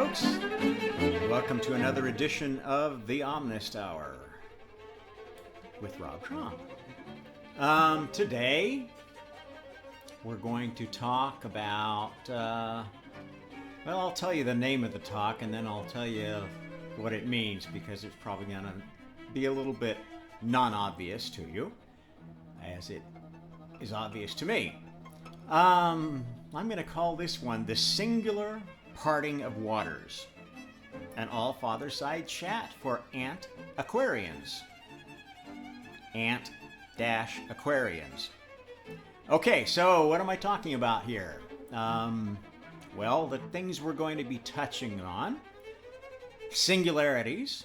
folks. Welcome to another edition of the Omnist Hour with Rob Trom. Today, we're going to talk about, well, I'll tell you the name of the talk and then I'll tell you what it means because it's probably going to be a little bit non-obvious to you, as it is obvious to me. I'm going to call this one The Singular Parting of Waters, an all-father-side chat for Ant-Aquarians. Ant-Aquarians. Okay, so what am I talking about here? Well, the things we're going to be touching on, singularities,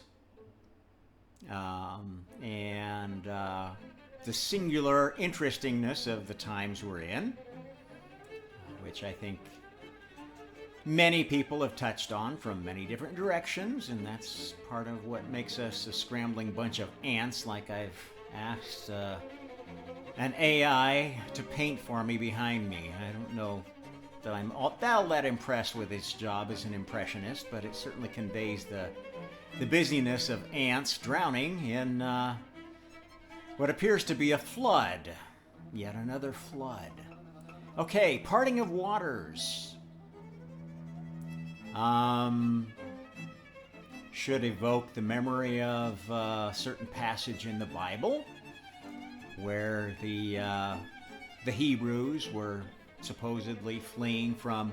and the singular interestingness of the times we're in, which I think many people have touched on from many different directions, and that's part of what makes us a scrambling bunch of ants, like I've asked an AI to paint for me behind me. I don't know that I'm all that impressed with its job as an impressionist, but it certainly conveys the busyness of ants drowning in what appears to be a flood. Yet another flood. Okay, parting of waters. Should evoke the memory of a certain passage in the Bible where the Hebrews were supposedly fleeing from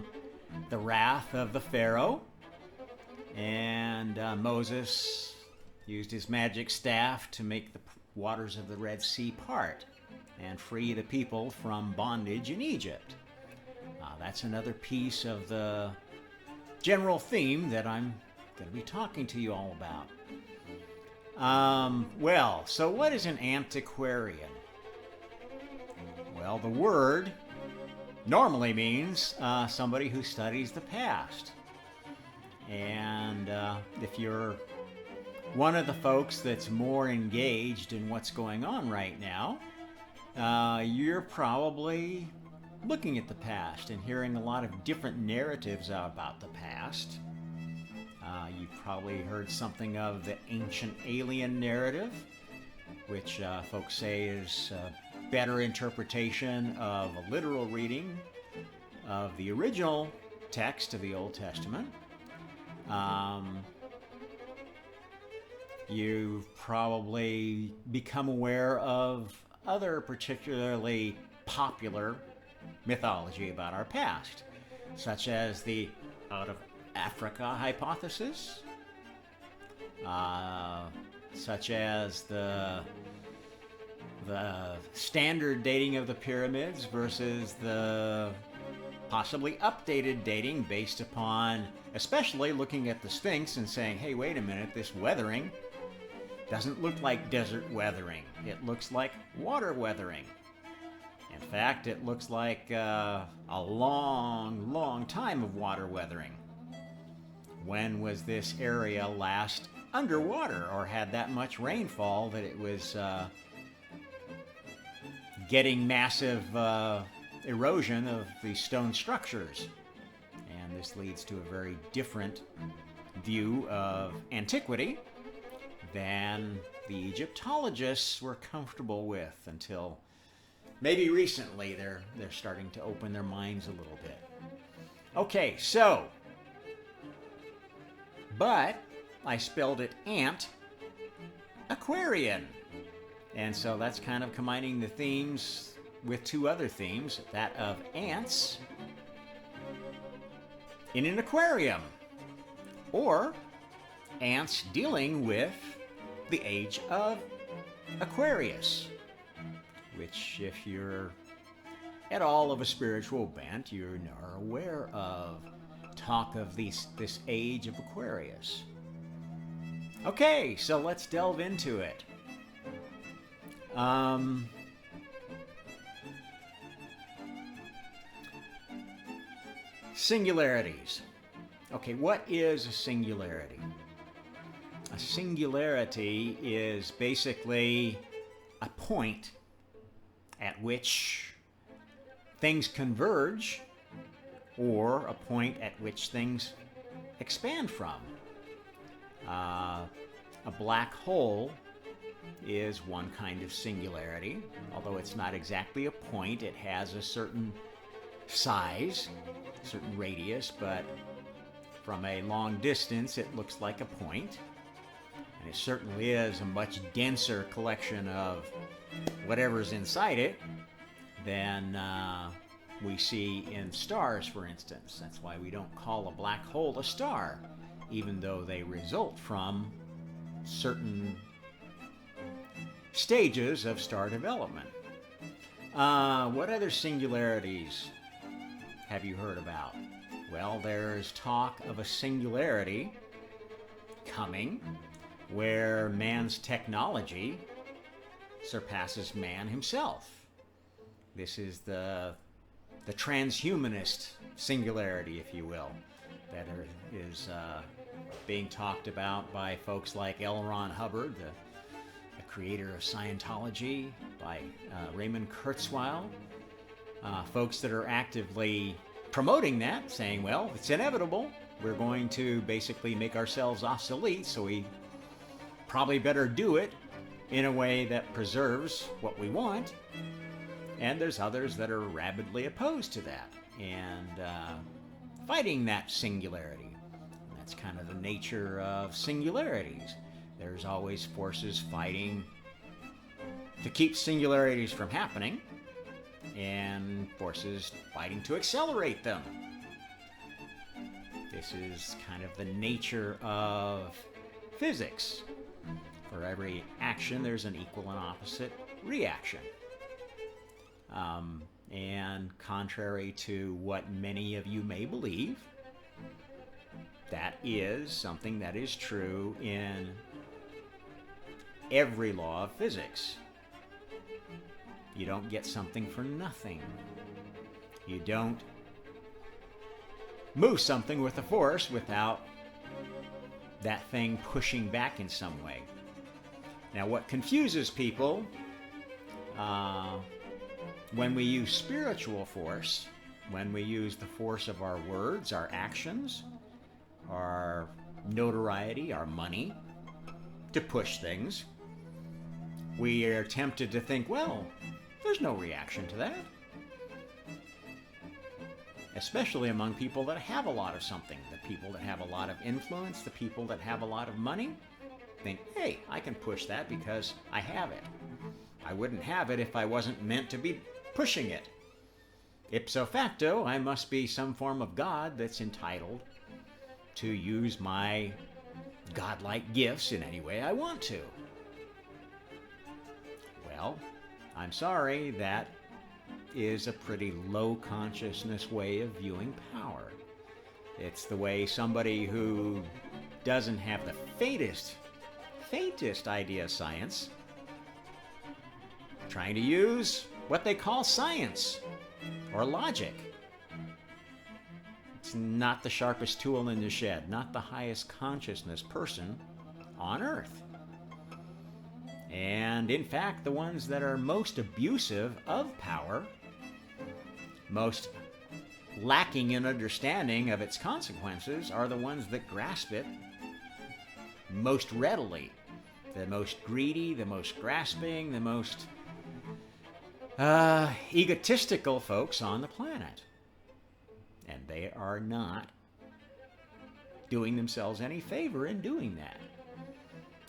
the wrath of the Pharaoh, and Moses used his magic staff to make the waters of the Red Sea part and free the people from bondage in Egypt. That's another piece of the general theme that I'm going to be talking to you all about. Well, so what is an Ant-Aquarian? Well, the word normally means somebody who studies the past. And if you're one of the folks that's more engaged in what's going on right now, you're probably looking at the past and hearing a lot of different narratives about the past. You've probably heard something of the ancient alien narrative, which folks say is a better interpretation of a literal reading of the original text of the Old Testament. You've probably become aware of other particularly popular mythology about our past, such as the out of Africa hypothesis, such as the standard dating of the pyramids versus the possibly updated dating based upon especially looking at the Sphinx and saying, hey, wait a minute, this weathering doesn't look like desert weathering. It looks like water weathering. In fact, it looks like a long, long time of water weathering. When was this area last underwater or had that much rainfall that it was getting massive erosion of the stone structures? And this leads to a very different view of antiquity than the Egyptologists were comfortable with until maybe recently. They're starting to open their minds a little bit. Okay, so, but I spelled it Ant-Aquarian. And so that's kind of combining the themes with two other themes, that of ants in an aquarium, or ants dealing with the Age of Aquarius, which, if you're at all of a spiritual bent, you are aware of talk of this Age of Aquarius. Okay, so let's delve into it. Singularities. Okay, what is a singularity? A singularity is basically a point at which things converge, or a point at which things expand from. A black hole is one kind of singularity, although it's not exactly a point. It has a certain size, a certain radius, but from a long distance it looks like a point. And it certainly is a much denser collection of whatever's inside it than we see in stars, for instance. That's why we don't call a black hole a star, even though they result from certain stages of star development. What other singularities have you heard about? Well, there's talk of a singularity coming where man's technology surpasses man himself. This is the transhumanist singularity, if you will, that is being talked about by folks like L. Ron Hubbard, the creator of Scientology, by Raymond Kurzweil, folks that are actively promoting that, saying, well, it's inevitable. We're going to basically make ourselves obsolete, so we probably better do it in a way that preserves what we want. And there's others that are rabidly opposed to that and fighting that singularity. And that's kind of the nature of singularities. There's always forces fighting to keep singularities from happening, and forces fighting to accelerate them. This is kind of the nature of physics. For every action, there's an equal and opposite reaction. And contrary to what many of you may believe, that is something that is true in every law of physics. You don't get something for nothing. You don't move something with a force without that thing pushing back in some way. Now, what confuses people when we use spiritual force, when we use the force of our words, our actions, our notoriety, our money, to push things, we are tempted to think, well, there's no reaction to that. Especially among people that have a lot of something. The people that have a lot of influence, the people that have a lot of money, think, hey, I can push that because I have it. I wouldn't have it if I wasn't meant to be pushing it. Ipso facto, I must be some form of God that's entitled to use my godlike gifts in any way I want to. Well, I'm sorry, that is a pretty low consciousness way of viewing power. It's the way somebody who doesn't have the faintest idea of science, trying to use what they call science or logic. It's not the sharpest tool in the shed, not the highest consciousness person on earth. And in fact, the ones that are most abusive of power, most lacking in understanding of its consequences, are the ones that grasp it most readily. The most greedy, the most grasping, the most egotistical folks on the planet. And they are not doing themselves any favor in doing that,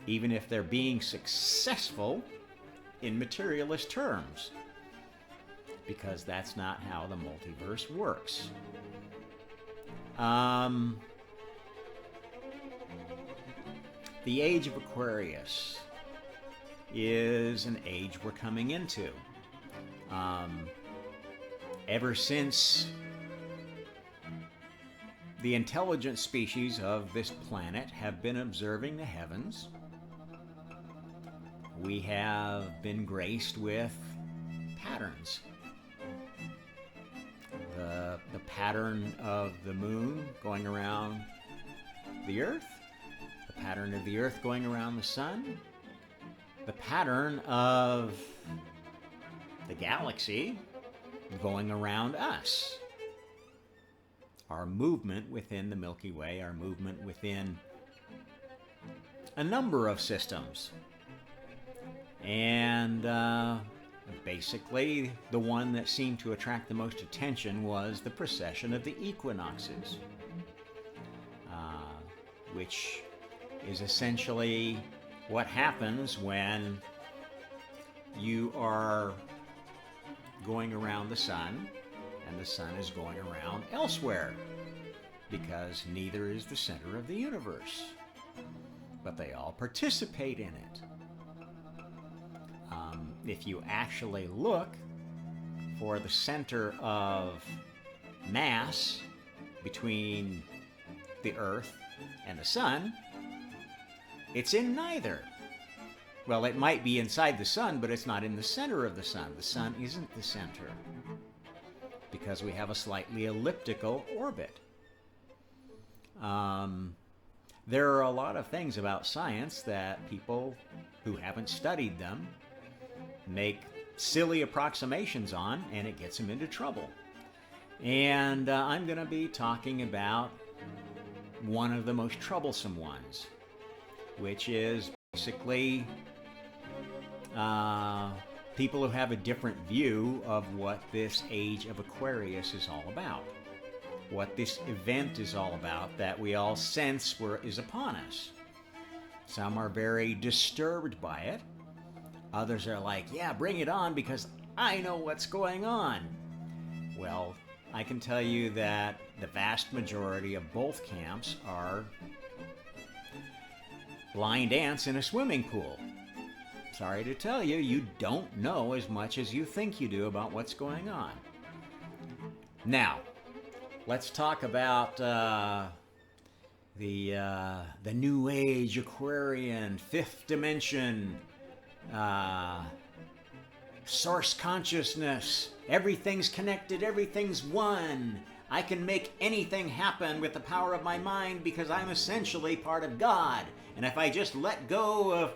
even if they're being successful in materialist terms, because that's not how the multiverse works. The Age of Aquarius is an age we're coming into. Ever since the intelligent species of this planet have been observing the heavens, we have been graced with patterns. The pattern of the moon going around the earth, the pattern of the earth going around the sun, the pattern of the galaxy going around us. our movement within the Milky Way, our movement within a number of systems. And basically, the one that seemed to attract the most attention was the precession of the equinoxes, which is essentially what happens when you are going around the sun and the sun is going around elsewhere, because neither is the center of the universe, but they all participate in it. If you actually look for the center of mass between the Earth and the sun, it's in neither. Well, it might be inside the sun, but it's not in the center of the sun. The sun isn't the center, because we have a slightly elliptical orbit. There are a lot of things about science that people who haven't studied them make silly approximations on, and it gets them into trouble. And I'm going to be talking about one of the most troublesome ones, which is basically people who have a different view of what this Age of Aquarius is all about, what this event is all about that we all sense is upon us. Some are very disturbed by it. Others are like, yeah, bring it on because I know what's going on. Well, I can tell you that the vast majority of both camps are blind ants in a swimming pool. Sorry to tell you, you don't know as much as you think you do about what's going on. Now, let's talk about the New Age Aquarian, fifth dimension, source consciousness. Everything's connected, everything's one. I can make anything happen with the power of my mind because I'm essentially part of God. And if I just let go of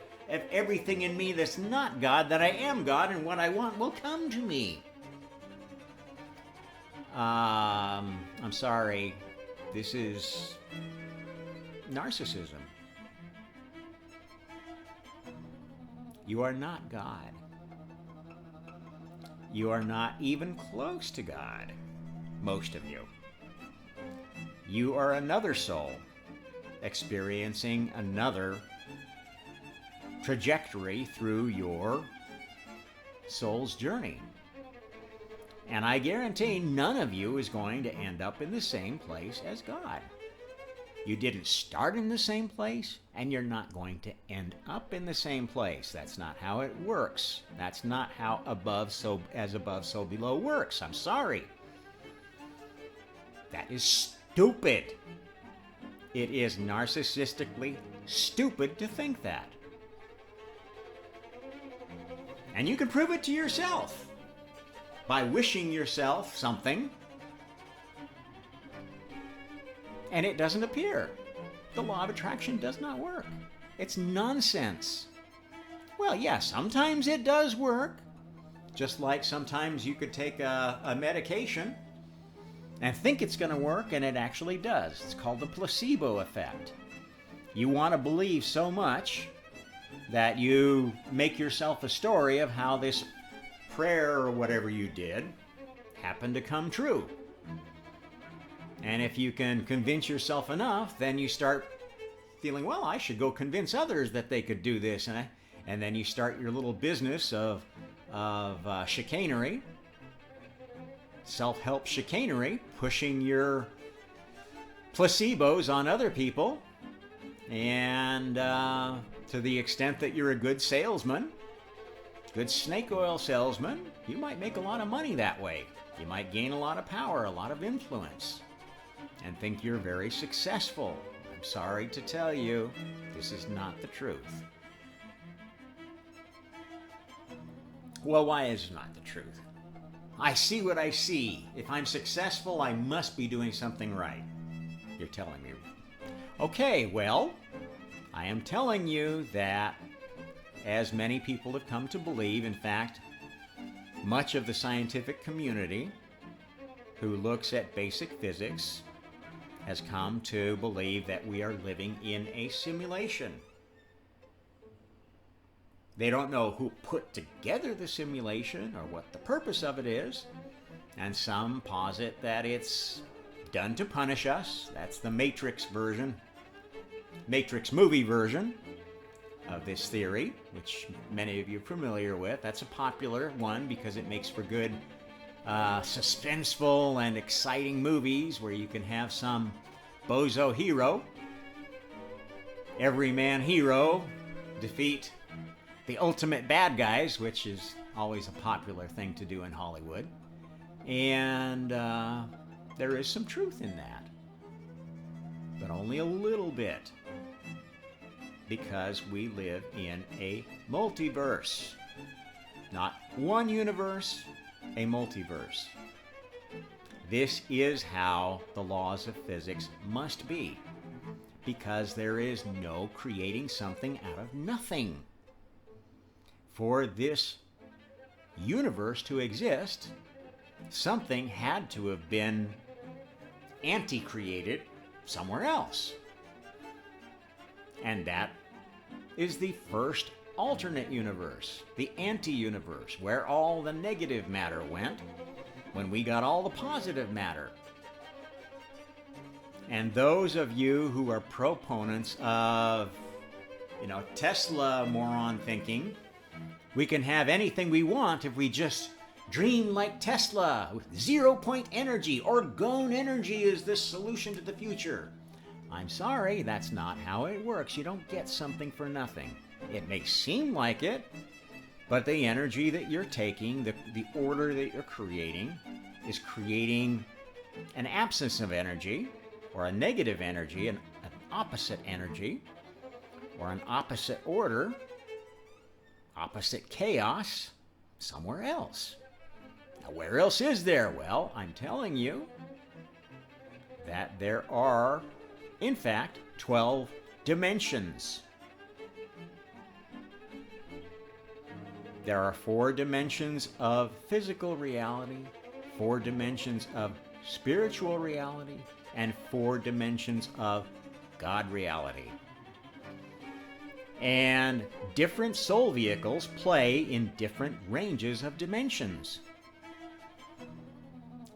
everything in me that's not God, that I am God, and what I want will come to me. I'm sorry. This is narcissism. You are not God. You are not even close to God, most of you. You are another soul experiencing another trajectory through your soul's journey. And I guarantee none of you is going to end up in the same place as God. You didn't start in the same place, and you're not going to end up in the same place. That's not how it works. That's not how as above, so below works. I'm sorry. That is stupid. It is narcissistically stupid to think that. And you can prove it to yourself by wishing yourself something and it doesn't appear. The law of attraction does not work. It's nonsense. Well, yeah, sometimes it does work. Just like sometimes you could take a medication and think it's going to work, and it actually does. It's called the placebo effect. You want to believe so much that you make yourself a story of how this prayer or whatever you did happened to come true. And if you can convince yourself enough, then you start feeling, well, I should go convince others that they could do this. And then you start your little business of chicanery, self-help chicanery, pushing your placebos on other people. And to the extent that you're a good salesman, good snake oil salesman, you might make a lot of money that way. You might gain a lot of power, a lot of influence, and think you're very successful. I'm sorry to tell you, this is not the truth. Well, why is it not the truth? I see what I see. If I'm successful, I must be doing something right. You're telling me. Okay, well, I am telling you that, as many people have come to believe, in fact, much of the scientific community who looks at basic physics has come to believe that we are living in a simulation. They don't know who put together the simulation or what the purpose of it is, and some posit that it's done to punish us. That's the Matrix version, Matrix movie version of this theory, which many of you are familiar with. That's a popular one because it makes for good suspenseful and exciting movies where you can have some bozo hero, everyman hero, defeat the ultimate bad guys, which is always a popular thing to do in Hollywood. And there is some truth in that, but only a little bit, because we live in a multiverse. Not one universe, a multiverse. This is how the laws of physics must be, because there is no creating something out of nothing. For this universe to exist, something had to have been anti-created somewhere else. And that is the first alternate universe, the anti-universe, where all the negative matter went when we got all the positive matter. And those of you who are proponents of, Tesla moron thinking, we can have anything we want if we just dream like Tesla. 0-point energy, orgone energy is the solution to the future. I'm sorry, that's not how it works. You don't get something for nothing. It may seem like it, but the energy that you're taking, the order that you're creating, is creating an absence of energy, or a negative energy, an opposite energy, or an opposite order, opposite chaos, somewhere else. Now, where else is there? Well, I'm telling you that there are, in fact, 12 dimensions. There are 4 dimensions of physical reality, 4 dimensions of spiritual reality, and 4 dimensions of God reality. And different soul vehicles play in different ranges of dimensions.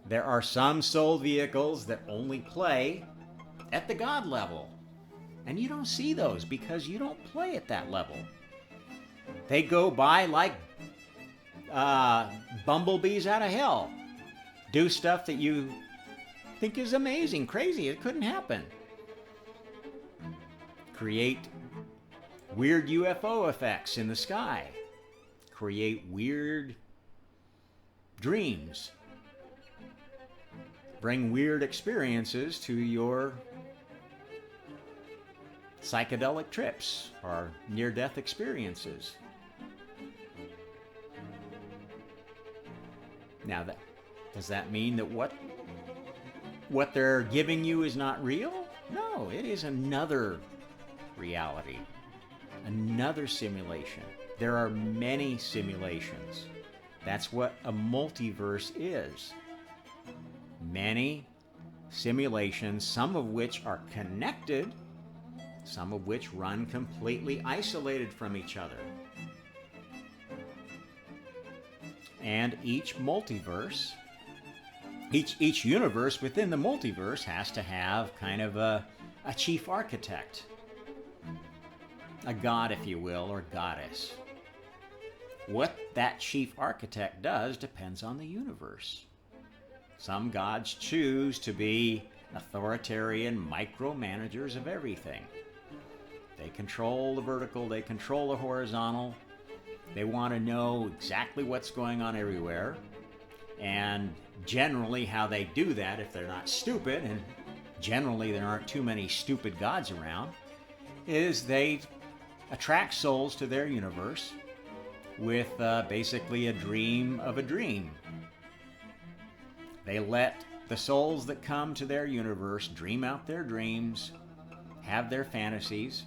There are some soul vehicles that only play at the God level. And you don't see those because you don't play at that level. They go by like bumblebees out of hell. Do stuff that you think is amazing, crazy, it couldn't happen. Create weird UFO effects in the sky. Create weird dreams. Bring weird experiences to your psychedelic trips or near-death experiences. Now, does that mean that what they're giving you is not real? No, it is another reality, another simulation. There are many simulations. That's what a multiverse is. Many simulations, some of which are connected, some of which run completely isolated from each other. And each multiverse, each universe within the multiverse has to have kind of a chief architect, a god, if you will, or goddess. What that chief architect does depends on the universe. Some gods choose to be authoritarian micromanagers of everything. They control the vertical, they control the horizontal. They want to know exactly what's going on everywhere. And generally how they do that, if they're not stupid, and generally there aren't too many stupid gods around, is they attract souls to their universe with basically a dream of a dream. They let the souls that come to their universe dream out their dreams, have their fantasies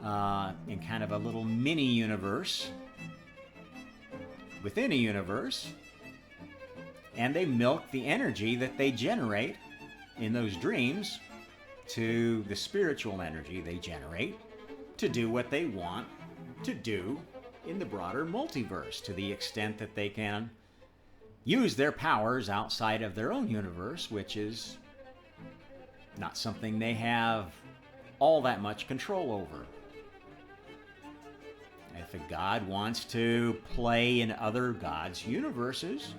in kind of a little mini universe within a universe, and they milk the energy that they generate in those dreams to the spiritual energy they generate to do what they want to do in the broader multiverse, to the extent that they can use their powers outside of their own universe, which is not something they have all that much control over. If a god wants to play in other gods' universes,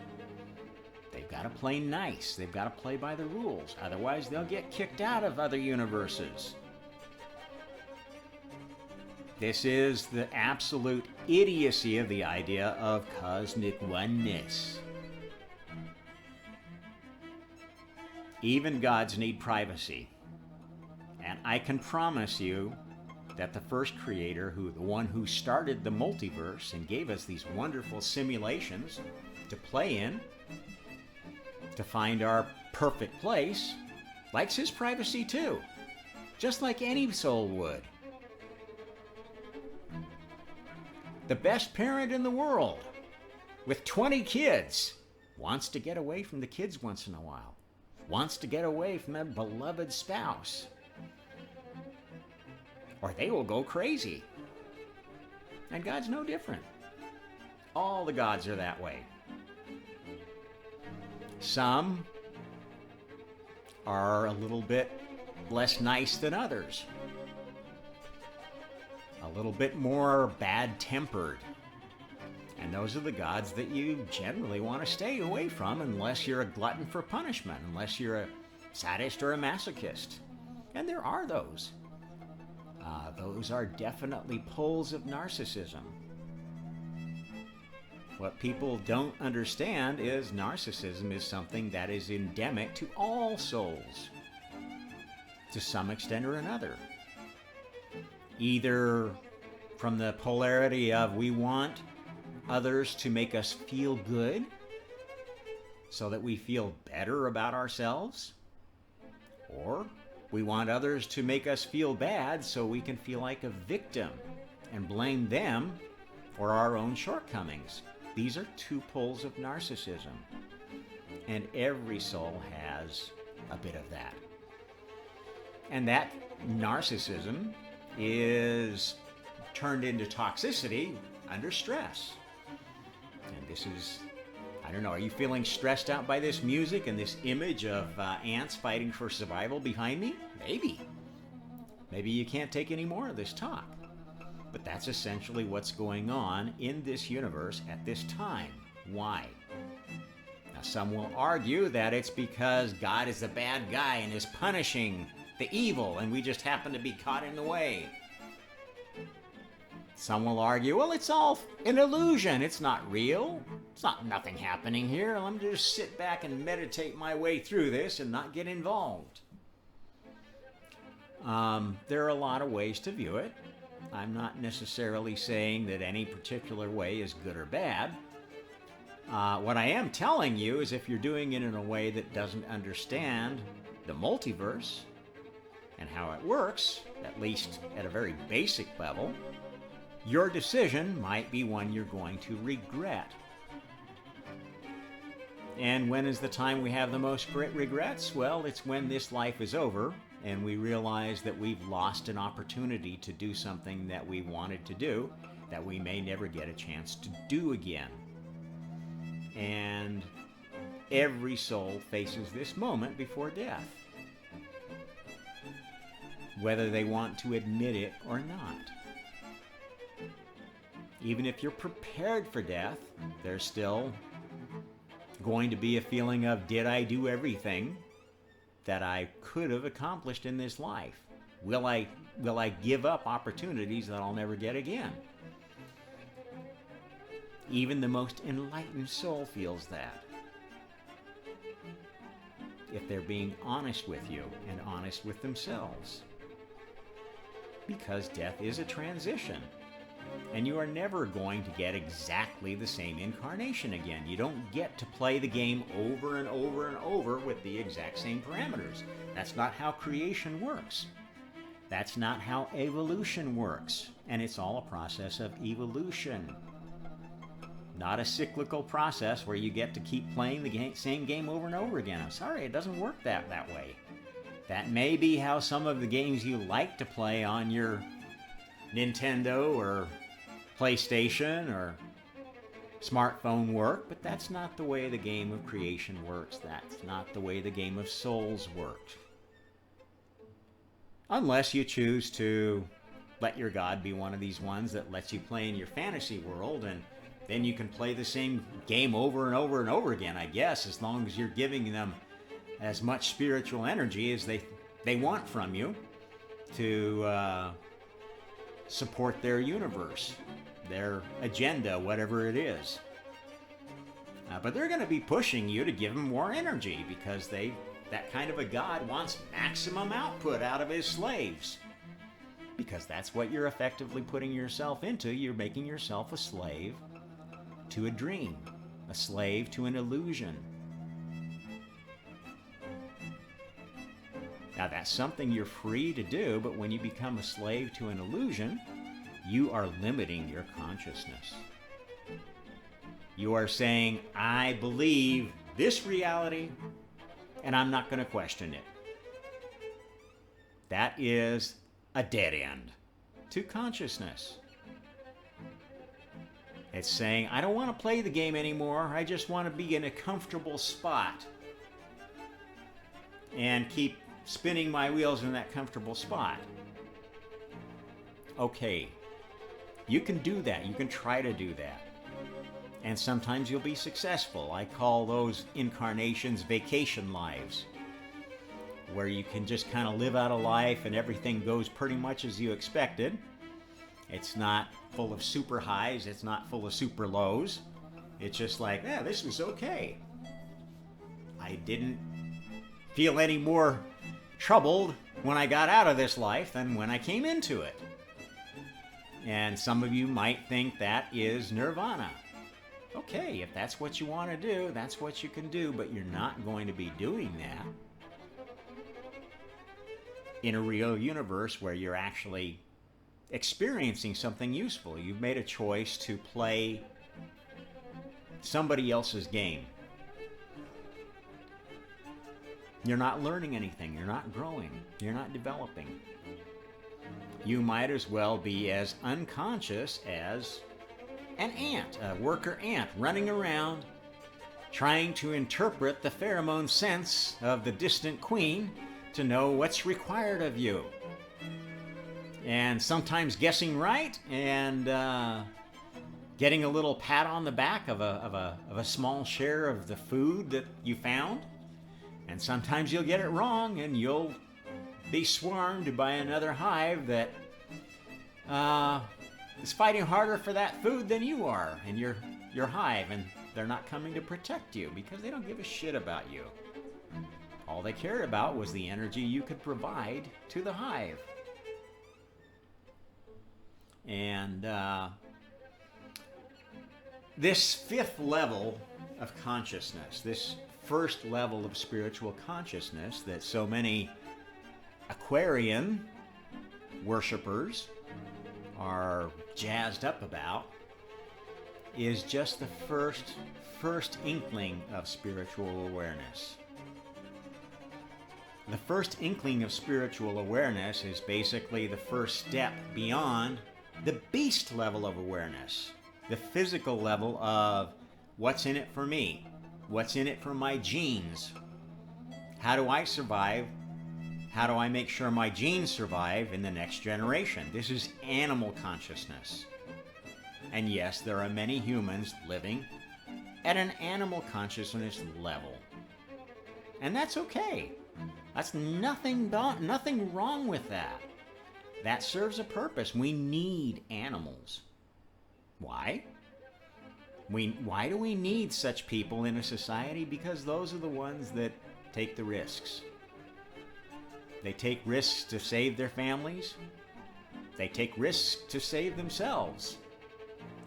they've got to play nice. They've got to play by the rules. Otherwise, they'll get kicked out of other universes. This is the absolute idiocy of the idea of cosmic oneness. Even gods need privacy. And I can promise you that the first creator, the one who started the multiverse and gave us these wonderful simulations to play in, to find our perfect place, likes his privacy too, just like any soul would. The best parent in the world, with 20 kids, wants to get away from the kids once in a while, wants to get away from their beloved spouse, or they will go crazy. And God's no different. All the gods are that way. Some are a little bit less nice than others, a little bit more bad-tempered. And those are the gods that you generally want to stay away from unless you're a glutton for punishment, unless you're a sadist or a masochist. And there are those. Those are definitely poles of narcissism. What people don't understand is narcissism is something that is endemic to all souls, to some extent or another. Either from the polarity of we want others to make us feel good so that we feel better about ourselves, or we want others to make us feel bad so we can feel like a victim and blame them for our own shortcomings. These are two poles of narcissism, and every soul has a bit of that. And that narcissism is turned into toxicity under stress. And this is, I don't know, are you feeling stressed out by this music and this image of ants fighting for survival behind me? Maybe. Maybe you can't take any more of this talk. But that's essentially what's going on in this universe at this time. Why? Now, some will argue that it's because God is a bad guy and is punishing the evil, and we just happen to be caught in the way. Some will argue, well, it's all an illusion. It's not real. It's not nothing happening here. Let me just sit back and meditate my way through this and not get involved. There are a lot of ways to view it. I'm not necessarily saying that any particular way is good or bad. What I am telling you is if you're doing it in a way that doesn't understand the multiverse and how it works, at least at a very basic level, your decision might be one you're going to regret. And when is the time we have the most regrets? Well, it's when this life is over and we realize that we've lost an opportunity to do something that we wanted to do that we may never get a chance to do again. And every soul faces this moment before death, whether they want to admit it or not. Even if you're prepared for death, there's still going to be a feeling of, did I do everything that I could have accomplished in this life? Will I give up opportunities that I'll never get again? Even the most enlightened soul feels that, if they're being honest with you and honest with themselves. Because death is a transition. And you are never going to get exactly the same incarnation again. You don't get to play the game over and over and over with the exact same parameters. That's not how creation works. That's not how evolution works. And it's all a process of evolution. not a cyclical process where you get to keep playing the same game over and over again. I'm sorry, it doesn't work that way. That may be how some of the games you like to play on your Nintendo or PlayStation or smartphone work, but that's not the way the game of creation works. That's not the way the game of souls works. Unless you choose to let your god be one of these ones that lets you play in your fantasy world, and then you can play the same game over and over and over again, I guess, as long as you're giving them as much spiritual energy as they want from you to support their universe, their agenda, whatever it is. But they're going to be pushing you to give them more energy because that kind of a god wants maximum output out of his slaves. Because that's what you're effectively putting yourself into. You're making yourself a slave to a dream, a slave to an illusion. Now that's something you're free to do, but when you become a slave to an illusion, you are limiting your consciousness. You are saying, I believe this reality, and I'm not going to question it. That is a dead end to consciousness. It's saying, I don't want to play the game anymore. I just want to be in a comfortable spot and keep spinning my wheels in that comfortable spot. Okay, you can do that. You can try to do that. And sometimes you'll be successful. I call those incarnations vacation lives, where you can just kind of live out a life and everything goes pretty much as you expected. It's not full of super highs. It's not full of super lows. It's just like, yeah, this was okay. I didn't feel any more troubled when I got out of this life than when I came into it. And some of you might think that is nirvana. Okay, if that's what you want to do, that's what you can do, but you're not going to be doing that in a real universe where you're actually experiencing something useful. You've made a choice to play somebody else's game. You're not learning anything. You're not growing. You're not developing. You might as well be as unconscious as an ant, a worker ant, running around trying to interpret the pheromone sense of the distant queen to know what's required of you. And sometimes guessing right and getting a little pat on the back of a small share of the food that you found. And sometimes you'll get it wrong and you'll be swarmed by another hive that is fighting harder for that food than you are in your hive, and they're not coming to protect you because they don't give a shit about you. All they cared about was the energy you could provide to the hive. And this fifth level of consciousness, this first level of spiritual consciousness that so many Aquarian worshippers are jazzed up about, is just the first inkling of spiritual awareness. The first inkling of spiritual awareness is basically the first step beyond the beast level of awareness, the physical level of what's in it for me, what's in it for my genes, how do I survive, how do I make sure my genes survive in the next generation. This is animal consciousness. And yes, there are many humans living at an animal consciousness level. And that's okay. That's nothing wrong with that. That serves a purpose. We need animals. Why? Why do we need such people in a society? Because those are the ones that take the risks. They take risks to save their families. They take risks to save themselves.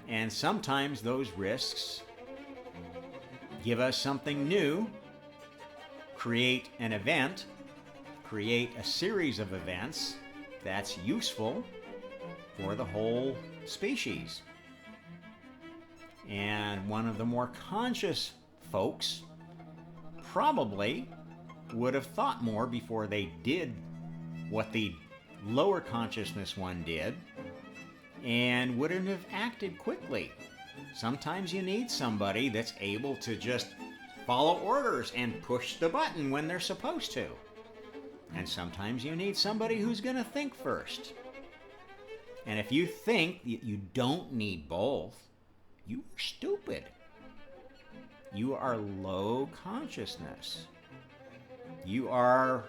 And sometimes those risks give us something new, create an event, create a series of events that's useful for the whole species. And one of the more conscious folks probably would have thought more before they did what the lower consciousness one did, and wouldn't have acted quickly. Sometimes you need somebody that's able to just follow orders and push the button when they're supposed to. And sometimes you need somebody who's going to think first. And if you think that you don't need both, you are stupid. You are low consciousness. You are,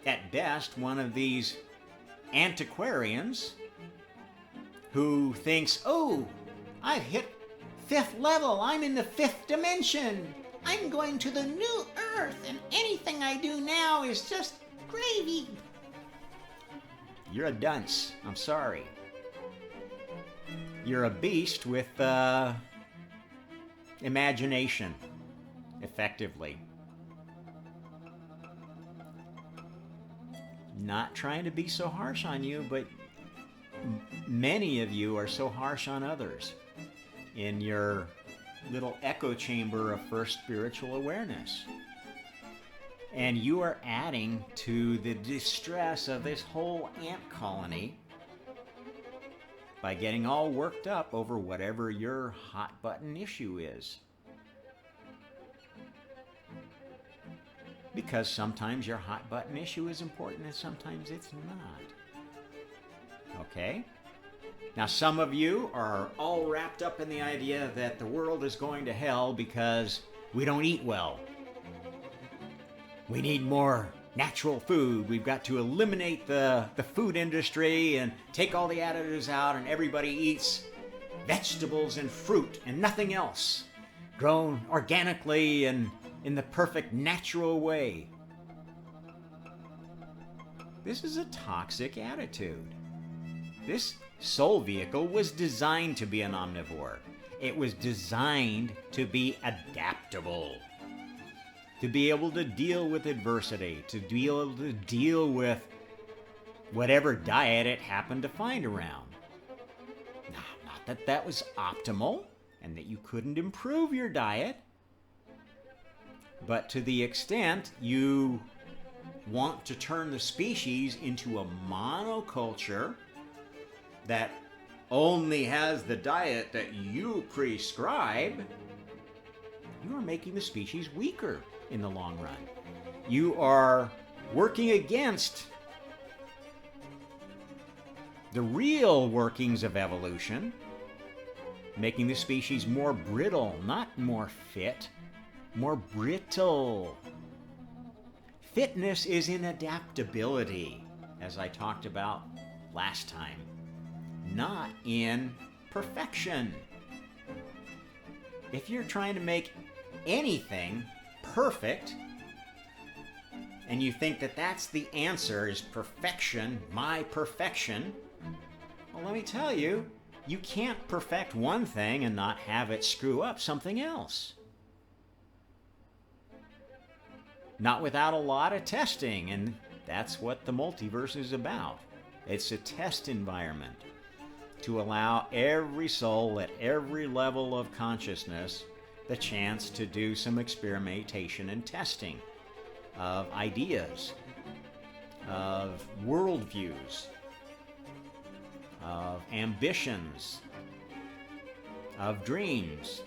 at best, one of these Ant-Aquarians who thinks, oh, I've hit 5th level. I'm in the 5th dimension. I'm going to the new Earth, and anything I do now is just gravy. You're a dunce. I'm sorry. You're a beast with imagination, effectively. Not trying to be so harsh on you, but many of you are so harsh on others in your little echo chamber of first spiritual awareness. And you are adding to the distress of this whole ant colony by getting all worked up over whatever your hot button issue is. Because sometimes your hot button issue is important and sometimes it's not. Okay? Now some of you are all wrapped up in the idea that the world is going to hell because we don't eat well. We need more natural food. We've got to eliminate the food industry and take all the additives out, and everybody eats vegetables and fruit and nothing else, grown organically and in the perfect natural way. This is a toxic attitude. This soul vehicle was designed to be an omnivore. It was designed to be adaptable, to be able to deal with adversity, to be able to deal with whatever diet it happened to find around. Now, not that that was optimal and that you couldn't improve your diet, but to the extent you want to turn the species into a monoculture that only has the diet that you prescribe, you are making the species weaker in the long run. You are working against the real workings of evolution, making the species more brittle, not more fit, more brittle. Fitness is in adaptability, as I talked about last time, not in perfection. If you're trying to make anything perfect, and you think that that's the answer, is perfection, my perfection, well, let me tell you, you can't perfect one thing and not have it screw up something else. Not without a lot of testing, and that's what the multiverse is about. It's a test environment to allow every soul at every level of consciousness the chance to do some experimentation and testing of ideas, of worldviews, of ambitions, of dreams.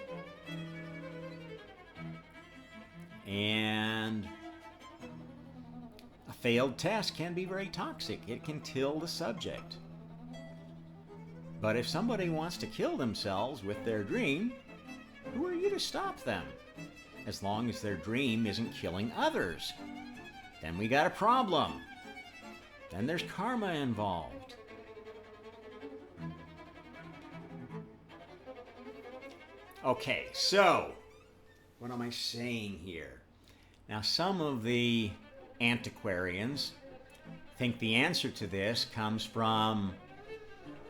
And a failed test can be very toxic. It can kill the subject. But if somebody wants to kill themselves with their dream, who are you to stop them? As long as their dream isn't killing others. Then we got a problem. Then there's karma involved. Okay, so what am I saying here? Now, some of the Ant-Aquarians think the answer to this comes from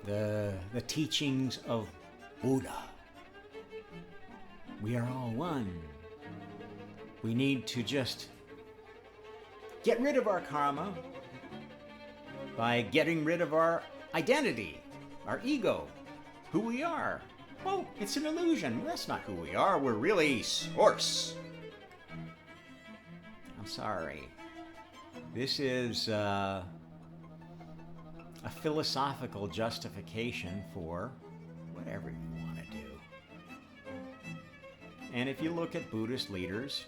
the teachings of Buddha. We are all one. We need to just get rid of our karma by getting rid of our identity, our ego, who we are. Oh, it's an illusion. That's not who we are. We're really Source. I'm sorry. This is a philosophical justification for whatever you want to do. And if you look at Buddhist leaders,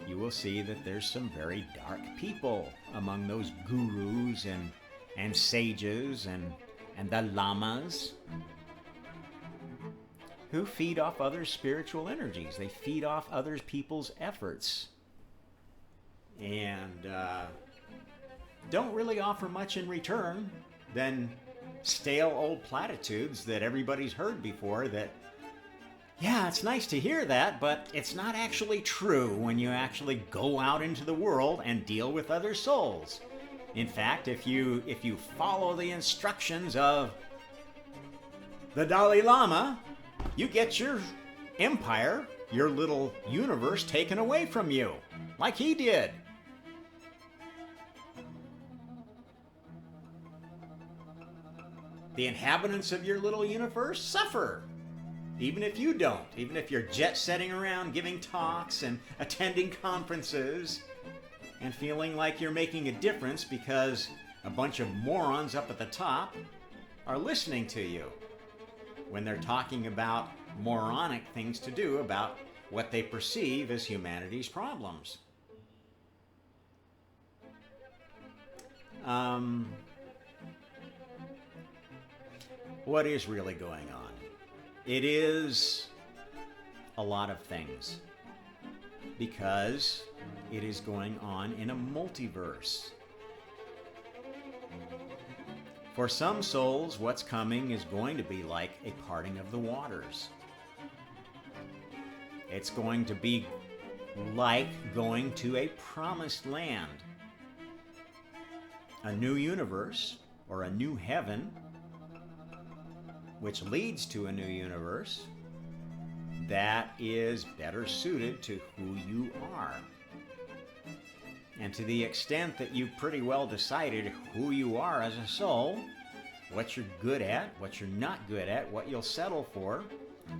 you will see that there's some very dark people among those gurus and sages and the lamas who feed off others' spiritual energies. They feed off other people's efforts and don't really offer much in return than stale old platitudes that everybody's heard before that, yeah, it's nice to hear that, but it's not actually true when you actually go out into the world and deal with other souls. In fact, if you follow the instructions of the Dalai Lama, you get your empire, your little universe taken away from you, like he did. The inhabitants of your little universe suffer. Even if you don't, even if you're jet-setting around giving talks and attending conferences and feeling like you're making a difference because a bunch of morons up at the top are listening to you when they're talking about moronic things to do about what they perceive as humanity's problems. What is really going on? It is a lot of things because it is going on in a multiverse. For some souls, what's coming is going to be like a parting of the waters. It's going to be like going to a promised land, a new universe or a new heaven, which leads to a new universe that is better suited to who you are. And to the extent that you've pretty well decided who you are as a soul, what you're good at, what you're not good at, what you'll settle for,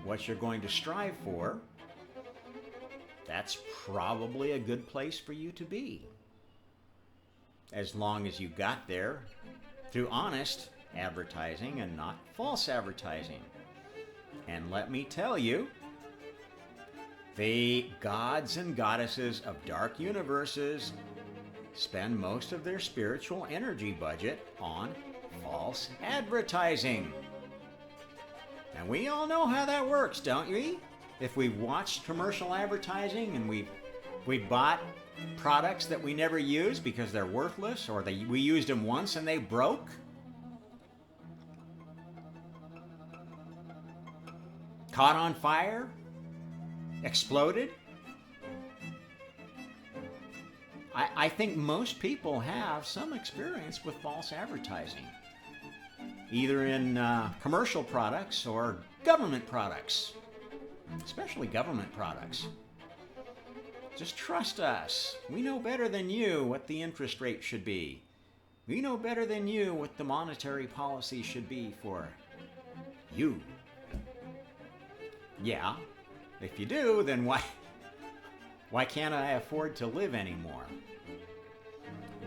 what you're going to strive for, that's probably a good place for you to be. As long as you got there through honest advertising and not false advertising. And let me tell you, the gods and goddesses of dark universes spend most of their spiritual energy budget on false advertising. And we all know how that works, don't we? If we've watched commercial advertising and we bought products that we never use because they're worthless, or we used them once and they broke, caught on fire, exploded. I think most people have some experience with false advertising, either in commercial products or government products, especially government products. Just trust us. We know better than you what the interest rate should be. We know better than you what the monetary policy should be for you. Yeah, if you do, then why can't I afford to live anymore?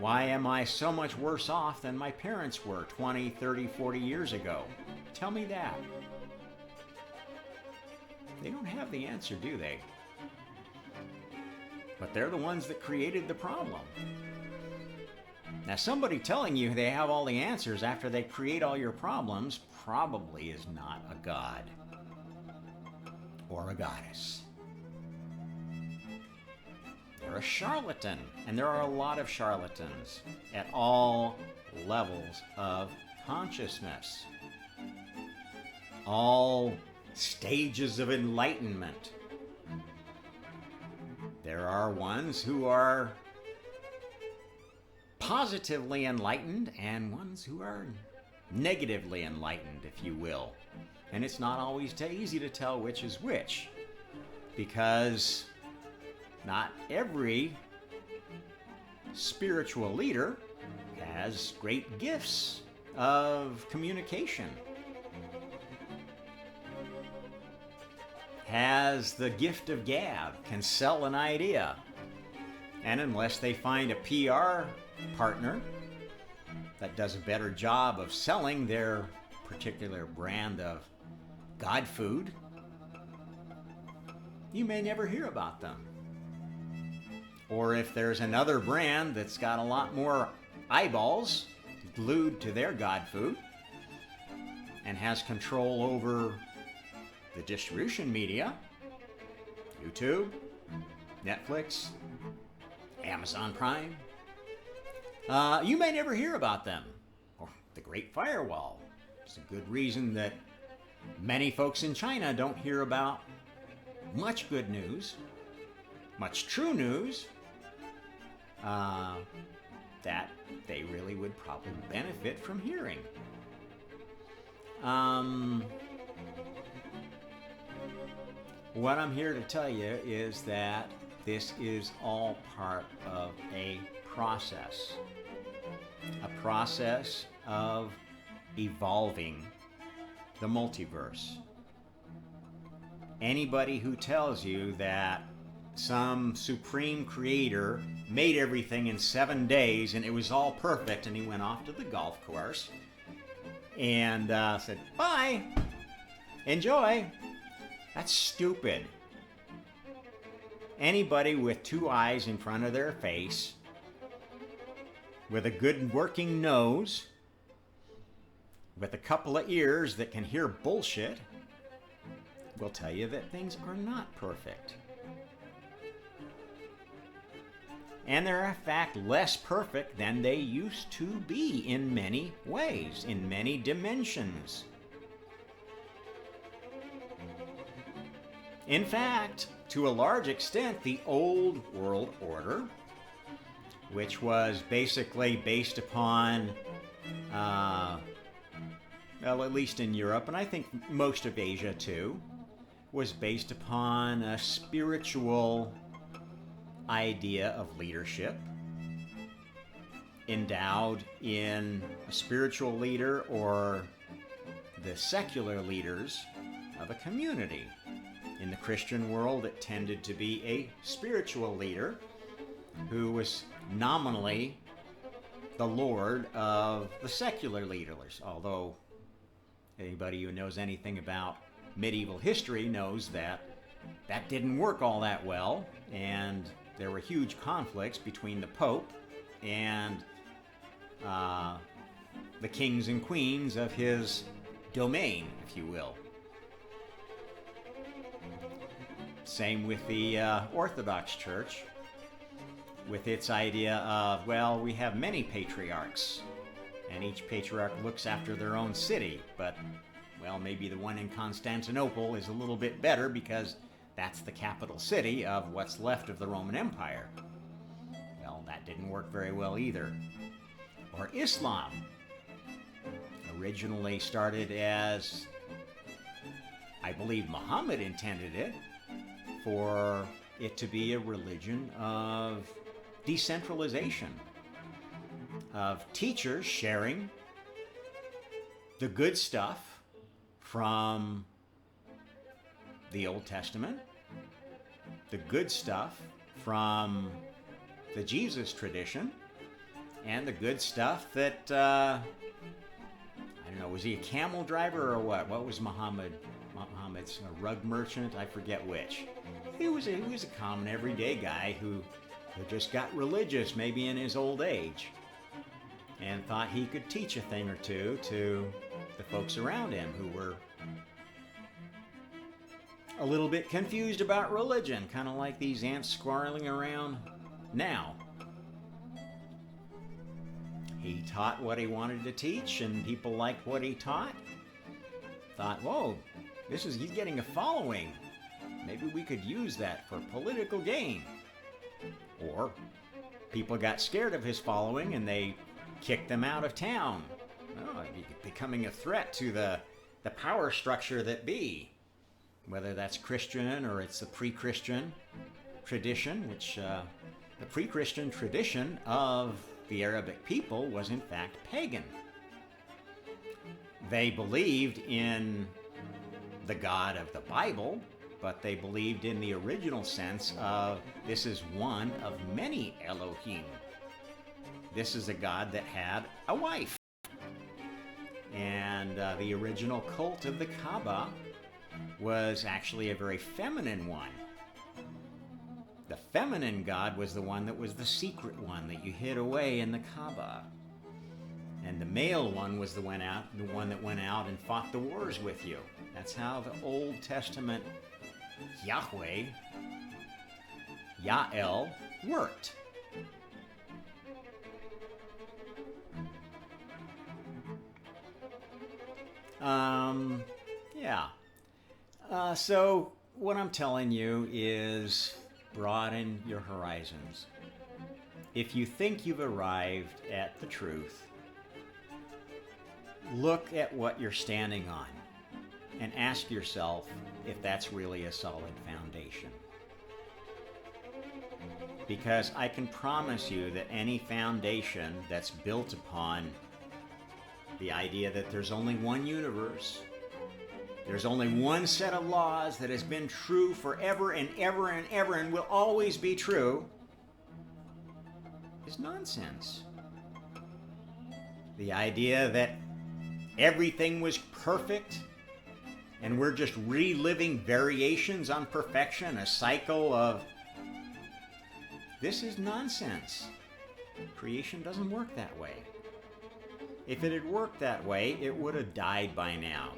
Why am I so much worse off than my parents were 20, 30, 40 years ago? Tell me that. They don't have the answer, do they? But they're the ones that created the problem. Now, somebody telling you they have all the answers after they create all your problems probably is not a god or a goddess. They're a charlatan, and there are a lot of charlatans at all levels of consciousness, all stages of enlightenment. There are ones who are positively enlightened and ones who are negatively enlightened, if you will. And it's not always easy to tell which is which, because not every spiritual leader has great gifts of communication. has the gift of gab, can sell an idea. And unless they find a PR partner that does a better job of selling their particular brand of God food, you may never hear about them. Or if there's another brand that's got a lot more eyeballs glued to their God food and has control over the distribution media, YouTube, Netflix, Amazon Prime, you may never hear about them. Or the Great Firewall. It's a good reason that many folks in China don't hear about much good news, much true news, that they really would probably benefit from hearing. What I'm here to tell you is that this is all part of a process of evolving the multiverse. Anybody who tells you that some supreme creator made everything in 7 days and it was all perfect and he went off to the golf course and said, bye, enjoy, that's stupid. Anybody with two eyes in front of their face, with a good working nose, with a couple of ears that can hear bullshit, will tell you that things are not perfect. And they're in fact less perfect than they used to be in many ways, in many dimensions. In fact, to a large extent, the old world order, which was basically based upon, well, at least in Europe, and I think most of Asia too, was based upon a spiritual idea of leadership, endowed in a spiritual leader or the secular leaders of a community. In the Christian world, it tended to be a spiritual leader who was nominally the lord of the secular leaders, although anybody who knows anything about medieval history knows that that didn't work all that well, and there were huge conflicts between the Pope and the kings and queens of his domain, if you will. Same with the Orthodox Church, with its idea of, well, we have many patriarchs, and each patriarch looks after their own city, but, well, maybe the one in Constantinople is a little bit better because that's the capital city of what's left of the Roman Empire. Well, that didn't work very well either. Or Islam. Originally started as, I believe Muhammad intended it, for it to be a religion of decentralization, of teachers sharing the good stuff from the Old Testament, the good stuff from the Jesus tradition, and the good stuff that, I don't know, was he a camel driver or what? What was Muhammad's a rug merchant? I forget which. He was a common everyday guy who just got religious maybe in his old age and thought he could teach a thing or two to the folks around him who were a little bit confused about religion, kind of like these ants squirreling around now. He taught what he wanted to teach, and people liked what he taught. Thought, whoa, he's getting a following. Maybe we could use that for political gain. Or people got scared of his following and they kicked him out of town. Oh, becoming a threat to the power structure that be. Whether that's Christian or it's the pre-Christian tradition, which the pre-Christian tradition of the Arabic people was in fact pagan. They believed in the God of the Bible, but they believed in the original sense of this is one of many Elohim. This is a god that had a wife. And the original cult of the Kaaba was actually a very feminine one. The feminine god was the one that was the secret one that you hid away in the Kaaba. And the male one was the one that went out and fought the wars with you. That's how the Old Testament Yahweh, Ya'el, worked. Yeah. So what I'm telling you is broaden your horizons. If you think you've arrived at the truth, look at what you're standing on and ask yourself if that's really a solid foundation. Because I can promise you that any foundation that's built upon the idea that there's only one universe, there's only one set of laws that has been true forever and ever and ever and will always be true, is nonsense. The idea that everything was perfect and we're just reliving variations on perfection, a cycle of... This is nonsense. Creation doesn't work that way. If it had worked that way, it would have died by now.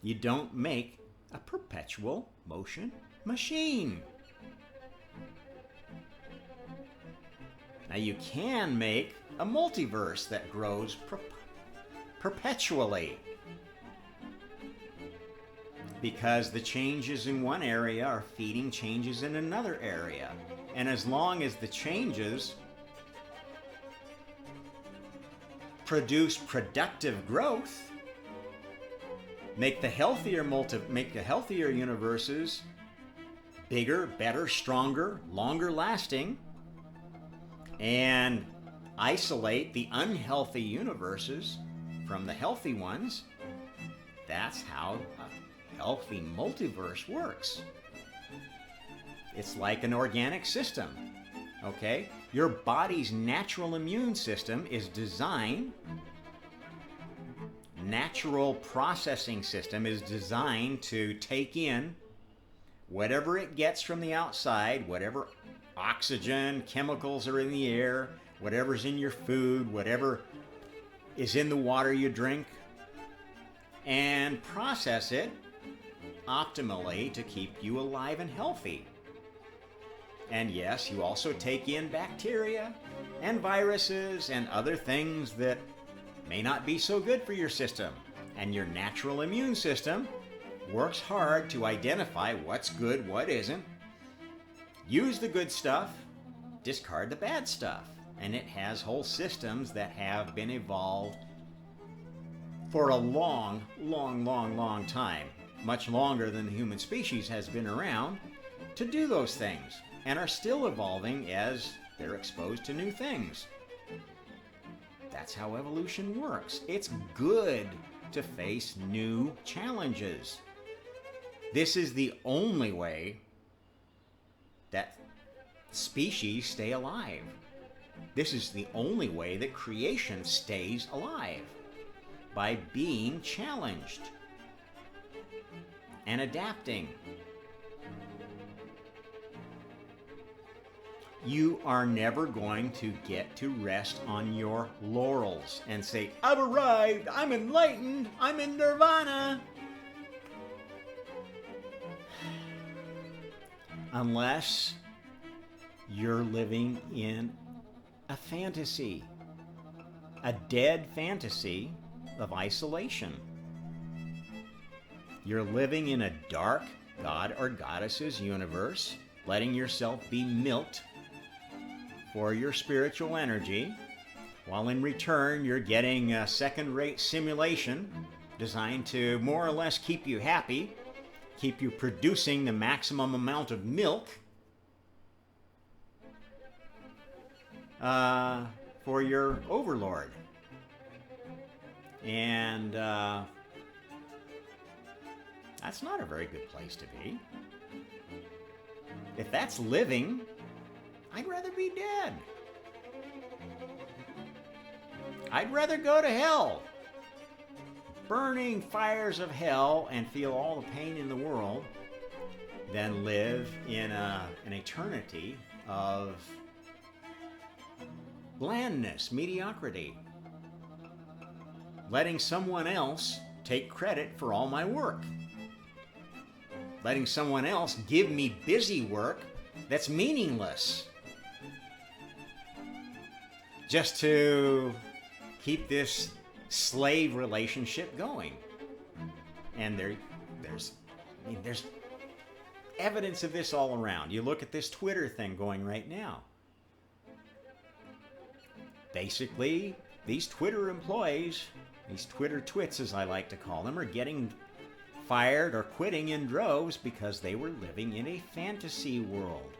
You don't make a perpetual motion machine. Now you can make a multiverse that grows perpetually. Because the changes in one area are feeding changes in another area. And as long as the changes produce productive growth, make the healthier universes bigger, better, stronger, longer lasting, and isolate the unhealthy universes from the healthy ones, that's how a healthy multiverse works. It's like an organic system, okay? Your body's natural immune system is designed, natural processing system is designed to take in whatever it gets from the outside, whatever oxygen, chemicals are in the air, whatever's in your food, whatever is in the water you drink, and process it optimally to keep you alive and healthy. And yes, you also take in bacteria and viruses and other things that may not be so good for your system. And your natural immune system works hard to identify what's good, what isn't. Use the good stuff, discard the bad stuff. And it has whole systems that have been evolved for a long, long, long, long time. Much longer than the human species has been around to do those things. And are still evolving as they're exposed to new things. That's how evolution works. It's good to face new challenges. This is the only way that species stay alive. This is the only way that creation stays alive. By being challenged and adapting. You are never going to get to rest on your laurels and say, I've arrived, I'm enlightened, I'm in nirvana. Unless you're living in a fantasy, a dead fantasy of isolation. You're living in a dark god or goddess's universe, letting yourself be milked for your spiritual energy, while in return you're getting a second-rate simulation designed to more or less keep you happy, keep you producing the maximum amount of milk for your overlord. And I That's not a very good place to be. If that's living, I'd rather be dead. I'd rather go to hell. Burning fires of hell and feel all the pain in the world than live in an eternity of blandness, mediocrity. Letting someone else take credit for all my work. Letting someone else give me busy work that's meaningless. Just to keep this slave relationship going. And there's evidence of this all around. You look at this Twitter thing going right now. Basically, these Twitter employees, these Twitter twits as I like to call them, are getting fired or quitting in droves because they were living in a fantasy world.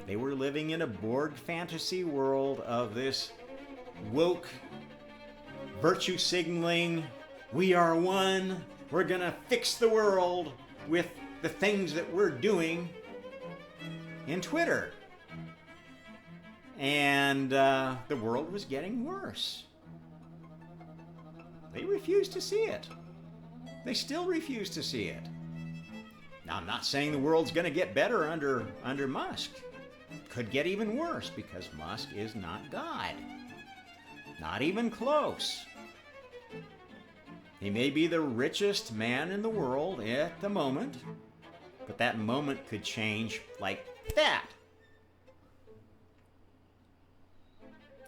They were living in a Borg fantasy world of this woke, virtue signaling, we are one, we're gonna fix the world with the things that we're doing in Twitter. And the world was getting worse. They refused to see it. They still refuse to see it. Now, I'm not saying the world's going to get better under Musk. Could get even worse because Musk is not God. Not even close. He may be the richest man in the world at the moment, but that moment could change like that.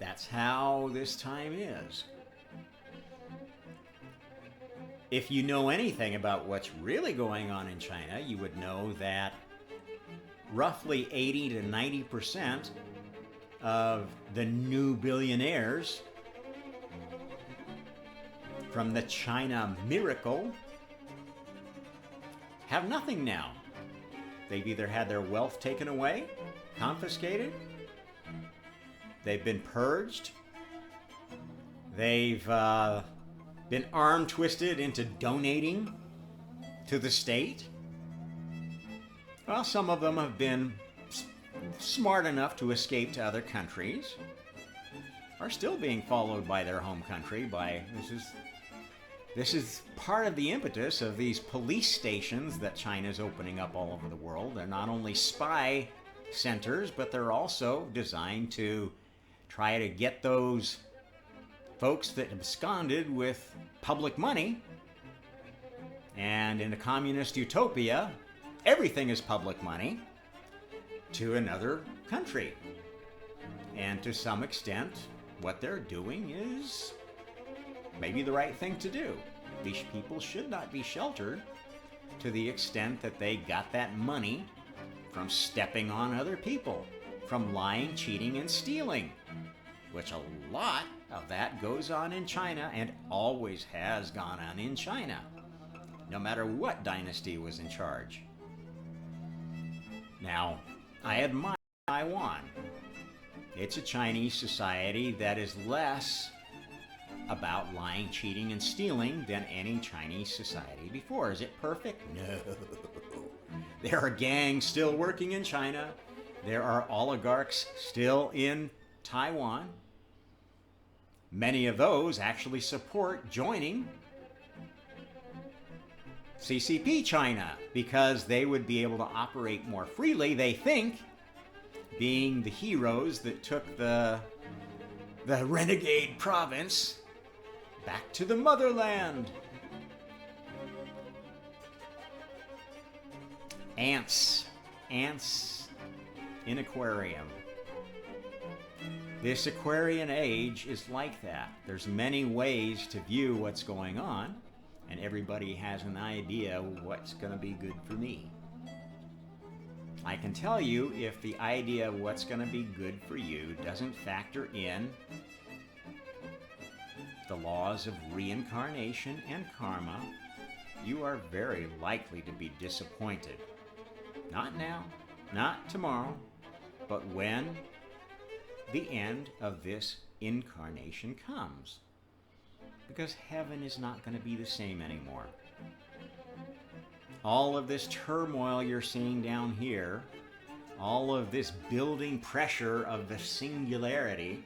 That's how this time is. If you know anything about what's really going on in China, you would know that roughly 80 to 90% of the new billionaires from the China miracle have nothing now. They've either had their wealth taken away, confiscated, they've been purged, they've been arm twisted into donating to the state. Well, some of them have been smart enough to escape to other countries, are still being followed by their home country. This is part of the impetus of these police stations that China's opening up all over the world. They're not only spy centers, but they're also designed to try to get those folks that absconded with public money. And in a communist utopia, everything is public money, to another country. And to some extent, what they're doing is maybe the right thing to do. These people should not be sheltered to the extent that they got that money from stepping on other people, from lying, cheating, and stealing, which a lot of that goes on in China and always has gone on in China, no matter what dynasty was in charge. Now, I admire Taiwan. It's a Chinese society that is less about lying, cheating, and stealing than any Chinese society before. Is it perfect? No. There are gangs still working in China. There are oligarchs still in Taiwan. Many of those actually support joining CCP China because they would be able to operate more freely, they think, being the heroes that took the renegade province back to the motherland. Ants in aquarium. This Aquarian age is like that. There's many ways to view what's going on, and everybody has an idea what's going to be good for me. I can tell you, if the idea of what's going to be good for you doesn't factor in the laws of reincarnation and karma, you are very likely to be disappointed. Not now, not tomorrow, but when the end of this incarnation comes. Because heaven is not going to be the same anymore. all of this turmoil you're seeing down here, all of this building pressure of the singularity,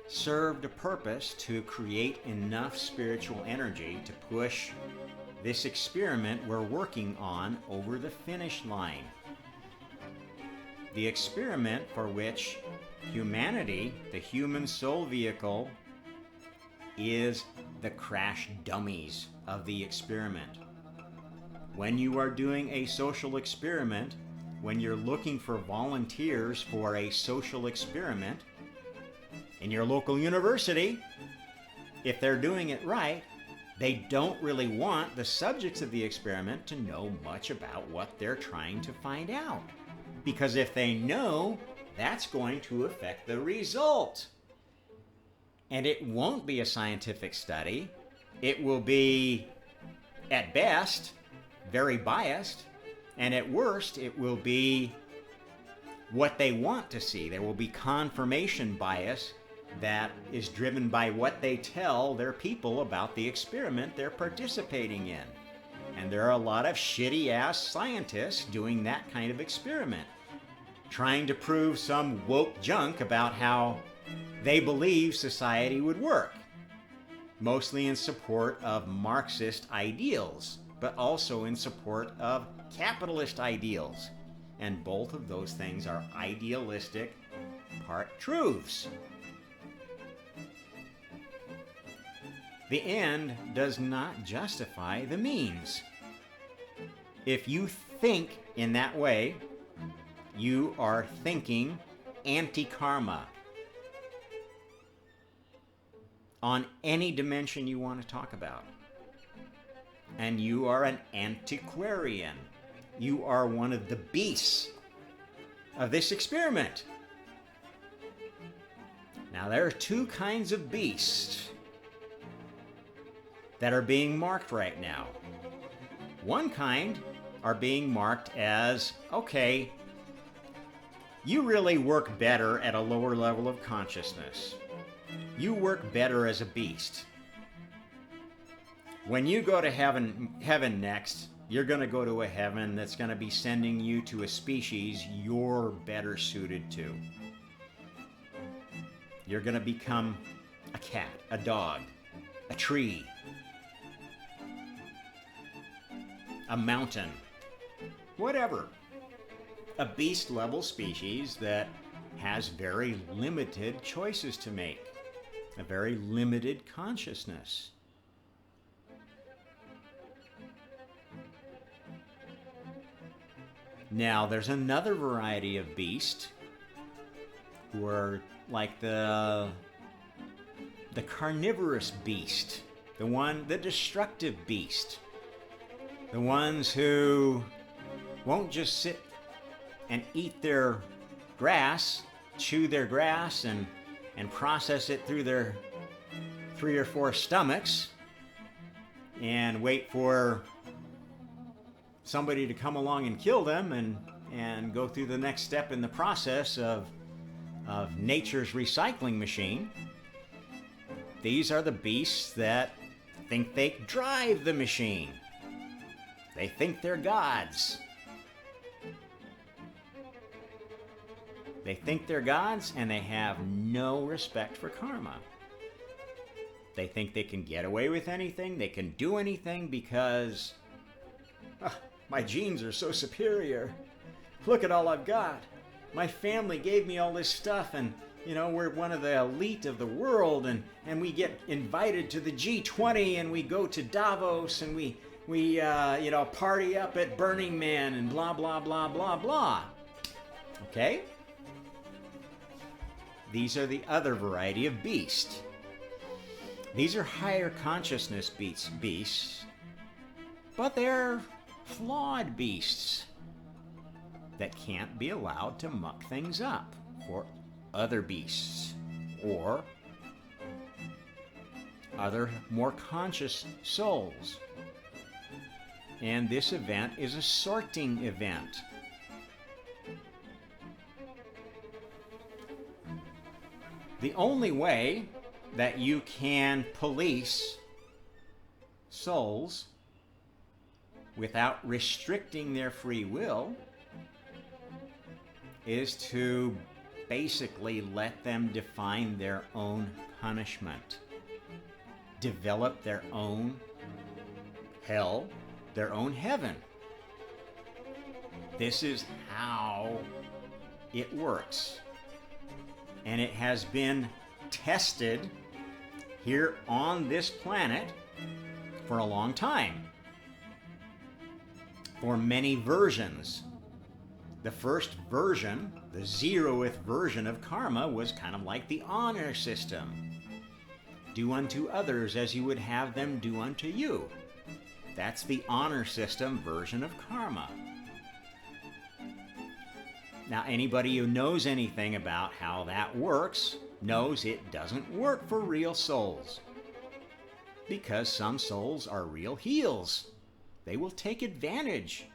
served a purpose to create enough spiritual energy to push this experiment we're working on over the finish line. The experiment for which humanity, the human soul vehicle, is the crash dummies of the experiment. When you are doing a social experiment, when you're looking for volunteers for a social experiment in your local university, if they're doing it right, they don't really want the subjects of the experiment to know much about what they're trying to find out. Because if they know, that's going to affect the result. And it won't be a scientific study. It will be, at best, very biased. And at worst, it will be what they want to see. There will be confirmation bias that is driven by what they tell their people about the experiment they're participating in. And there are a lot of shitty-ass scientists doing that kind of experiment, trying to prove some woke junk about how they believe society would work, mostly in support of Marxist ideals, but also in support of capitalist ideals. And both of those things are idealistic part truths. The end does not justify the means. If you think in that way, you are thinking anti-karma on any dimension you want to talk about. And you are an Ant-Aquarian. You are one of the beasts of this experiment. Now, there are two kinds of beasts that are being marked right now. One kind are being marked as, okay, you really work better at a lower level of consciousness. You work better as a beast. When you go to heaven next, you're going to go to a heaven that's going to be sending you to a species you're better suited to. You're going to become a cat, a dog, a tree, a mountain, whatever. A beast-level species that has very limited choices to make, a very limited consciousness. Now, there's another variety of beast who are like the carnivorous beast, the destructive beast. The ones who won't just sit and eat their grass, chew their grass, and process it through their 3 or 4 stomachs and wait for somebody to come along and kill them and go through the next step in the process of nature's recycling machine. These are the beasts that think they drive the machine. They think they're gods. They think they're gods, and they have no respect for karma. They think they can get away with anything, they can do anything because my genes are so superior. Look at all I've got. My family gave me all this stuff, and we're one of the elite of the world, and we get invited to the G20, and we go to Davos, and we party up at Burning Man and blah, blah, blah, blah, blah. Okay? These are the other variety of beast. These are higher consciousness beasts, but they're flawed beasts that can't be allowed to muck things up for other beasts or other more conscious souls. And this event is a sorting event. The only way that you can police souls without restricting their free will is to basically let them define their own punishment, develop their own hell, their own heaven. This is how it works. And it has been tested here on this planet for a long time, for many versions. The first version, the 0th version of karma, was kind of like the honor system. Do unto others as you would have them do unto you. That's the honor system version of karma. Now, anybody who knows anything about how that works knows it doesn't work for real souls. Because some souls are real heels. They will take advantage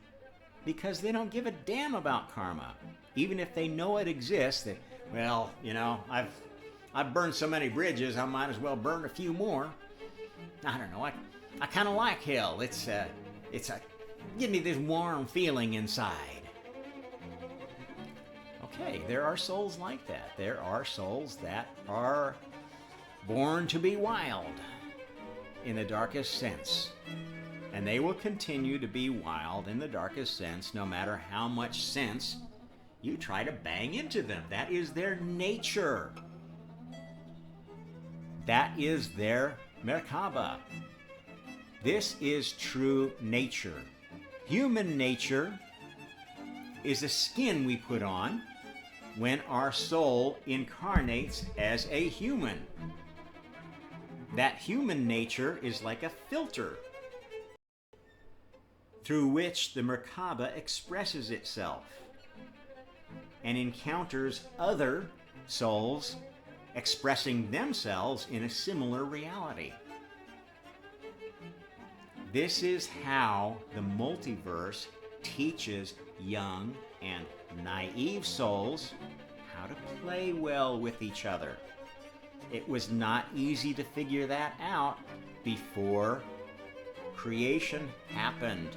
because they don't give a damn about karma. Even if they know it exists, that, well, you know, I've burned so many bridges, I might as well burn a few more. I don't know, I kind of like hell. It's a give me this warm feeling inside. Okay, there are souls like that. There are souls that are born to be wild in the darkest sense. And they will continue to be wild in the darkest sense no matter how much sense you try to bang into them. That is their nature. That is their Merkaba. This is true nature. Human nature is a skin we put on when our soul incarnates as a human. That human nature is like a filter through which the Merkaba expresses itself and encounters other souls expressing themselves in a similar reality. This is how the multiverse teaches young and naive souls how to play well with each other. It was not easy to figure that out before creation happened.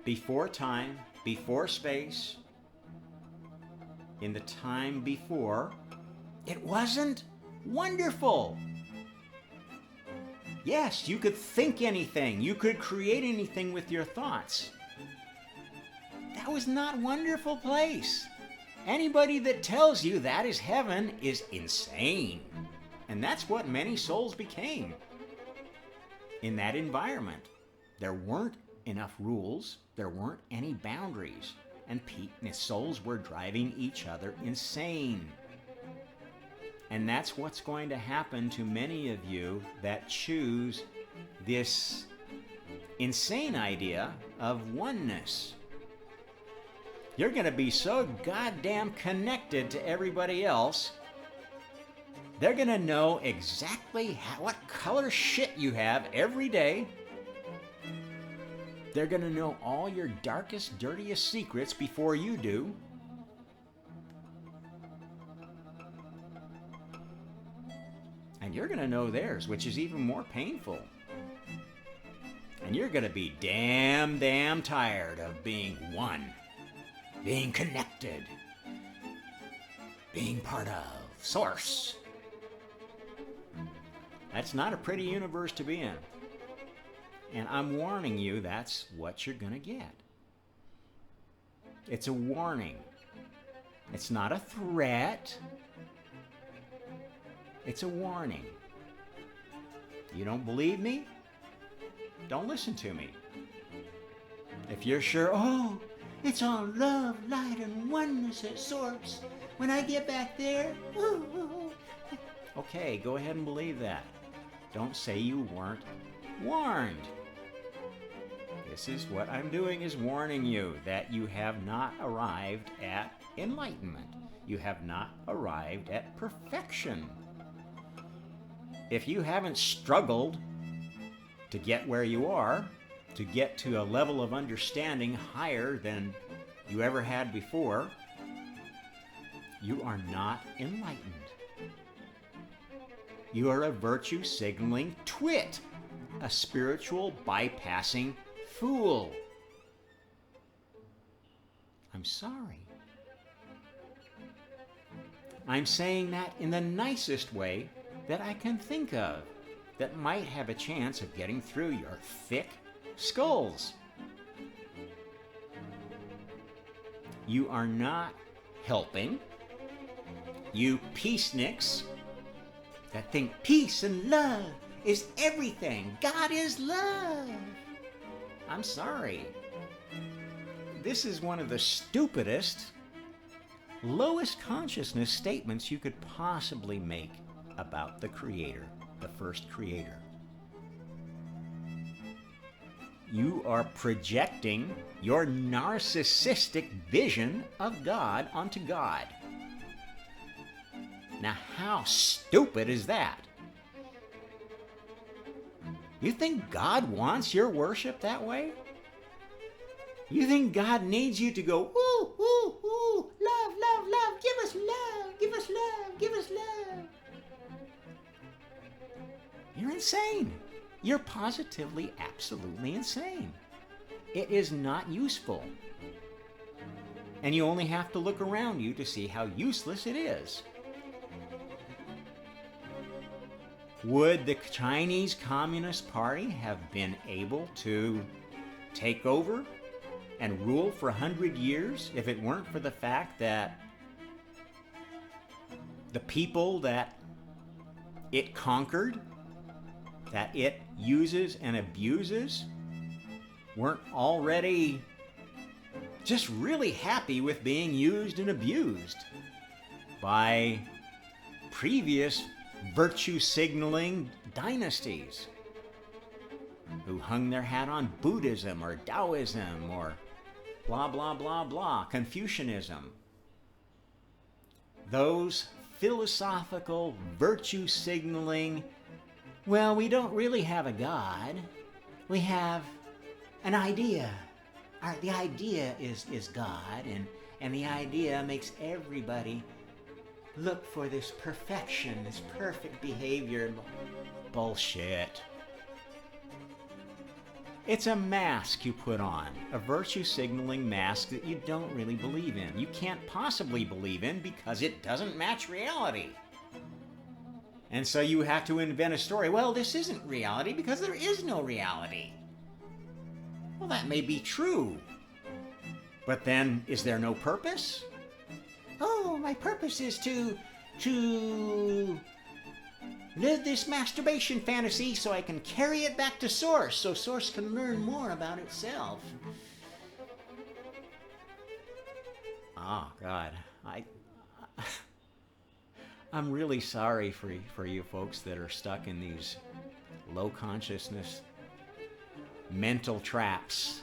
Before time, before space, in the time before, it wasn't wonderful. Yes, you could think anything. You could create anything with your thoughts. That was not a wonderful place. Anybody that tells you that is heaven is insane. And that's what many souls became. In that environment, there weren't enough rules. There weren't any boundaries. And souls were driving each other insane. And that's what's going to happen to many of you that choose this insane idea of oneness. You're going to be so goddamn connected to everybody else, they're going to know exactly what color shit you have every day. They're going to know all your darkest, dirtiest secrets before you do. And you're going to know theirs, which is even more painful. And you're going to be damn tired of being one, being connected, being part of Source. That's not a pretty universe to be in. And I'm warning you, that's what you're going to get. It's a warning. It's not a threat. It's a warning. You don't believe me? Don't listen to me. If you're sure, oh, it's all love, light, and oneness at Source. When I get back there, ooh. Okay, go ahead and believe that. Don't say you weren't warned. This is what I'm doing, is warning you that you have not arrived at enlightenment. You have not arrived at perfection. If you haven't struggled to get where you are, to get to a level of understanding higher than you ever had before, you are not enlightened. You are a virtue signaling twit. a spiritual bypassing fool. I'm sorry. I'm saying that in the nicest way that I can think of that might have a chance of getting through your thick skulls. You are not helping. You peaceniks that think peace and love is everything. God is love. I'm sorry. This is one of the stupidest, lowest consciousness statements you could possibly make about the Creator, the first Creator. You are projecting your narcissistic vision of God onto God. Now, how stupid is that? You think God wants your worship that way? You think God needs you to go, ooh, ooh, ooh, love, love, love, give us love, give us love, give us love. You're insane. You're positively, absolutely insane. It is not useful. And you only have to look around you to see how useless it is. Would the Chinese Communist Party have been able to take over and rule for 100 years if it weren't for the fact that the people that it conquered, that it uses and abuses, weren't already just really happy with being used and abused by previous virtue signaling dynasties who hung their hat on Buddhism or Taoism or blah, blah, blah, blah, Confucianism. Those philosophical virtue signaling, well, we don't really have a God. We have an idea. The idea is God, and the idea makes everybody look for this perfection, this perfect behavior. Bullshit. It's a mask you put on, a virtue signaling mask that you don't really believe in. You can't possibly believe in because it doesn't match reality. And so you have to invent a story. Well, this isn't reality because there is no reality. Well, that may be true. But then, is there no purpose? Oh, my purpose is to live this masturbation fantasy so I can carry it back to Source, so Source can learn more about itself. Oh, God. I'm really sorry for you folks that are stuck in these low consciousness mental traps,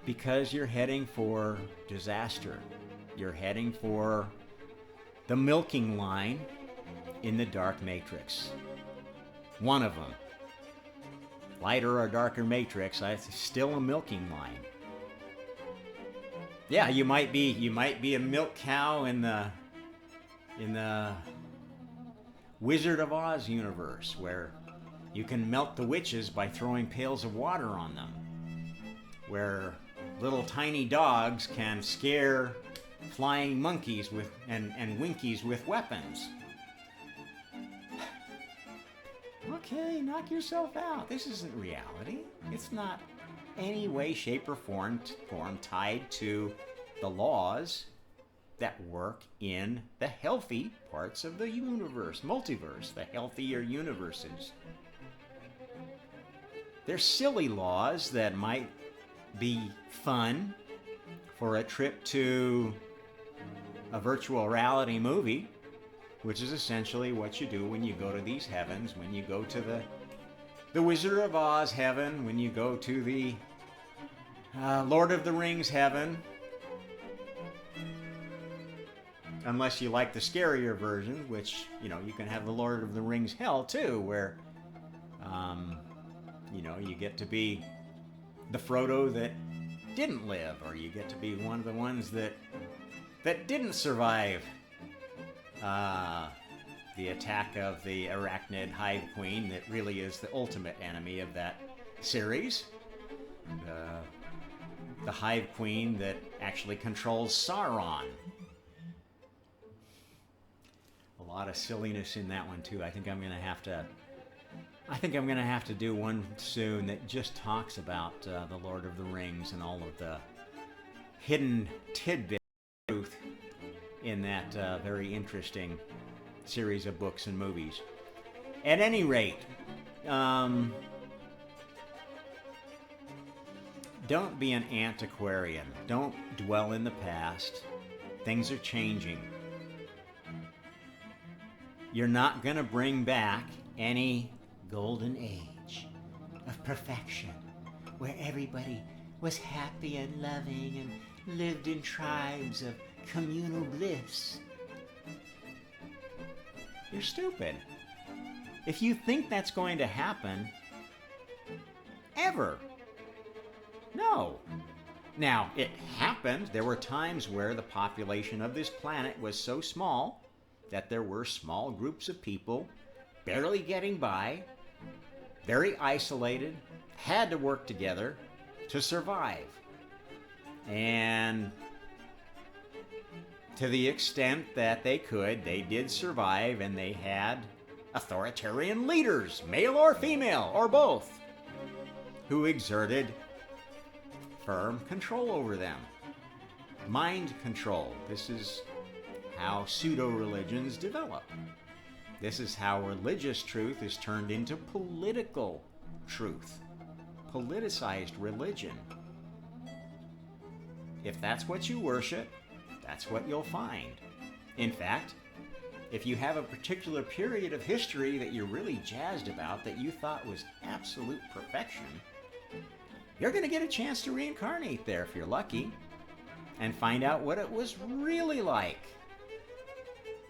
because you're heading for disaster. You're heading for the milking line in the dark matrix. One of them. Lighter or darker matrix, it's still a milking line. Yeah, you might be a milk cow in the Wizard of Oz universe, where you can melt the witches by throwing pails of water on them, where little tiny dogs can scare flying monkeys with and winkies with weapons. Okay, knock yourself out. This isn't reality. It's not any way, shape, or form tied to the laws that work in the healthy parts of the universe, multiverse, the healthier universes. They're silly laws that might be fun for a trip to a virtual reality movie, which is essentially what you do when you go to these heavens, when you go to the Wizard of Oz heaven, when you go to the Lord of the Rings heaven. Unless you like the scarier version, which, you can have the Lord of the Rings hell too, where, you get to be the Frodo that didn't live, or you get to be one of the ones that didn't survive the attack of the arachnid hive queen that really is the ultimate enemy of that series. The hive queen that actually controls Sauron. A lot of silliness in that one too. I think I'm gonna have to do one soon that just talks about the Lord of the Rings and all of the hidden tidbits of truth in that very interesting series of books and movies. At any rate, don't be an Ant-Aquarian. Don't dwell in the past. Things are changing. You're not going to bring back any golden age of perfection where everybody was happy and loving and lived in tribes of communal bliss. You're stupid. If you think that's going to happen, ever. No. Now, it happened. There were times where the population of this planet was so small that there were small groups of people barely getting by, very isolated, had to work together to survive. And to the extent that they could, they did survive, and they had authoritarian leaders, male or female, or both, who exerted firm control over them. Mind control. This is how pseudo-religions develop. This is how religious truth is turned into political truth. Politicized religion. If that's what you worship, that's what you'll find. In fact, if you have a particular period of history that you're really jazzed about, that you thought was absolute perfection, you're going to get a chance to reincarnate there if you're lucky and find out what it was really like.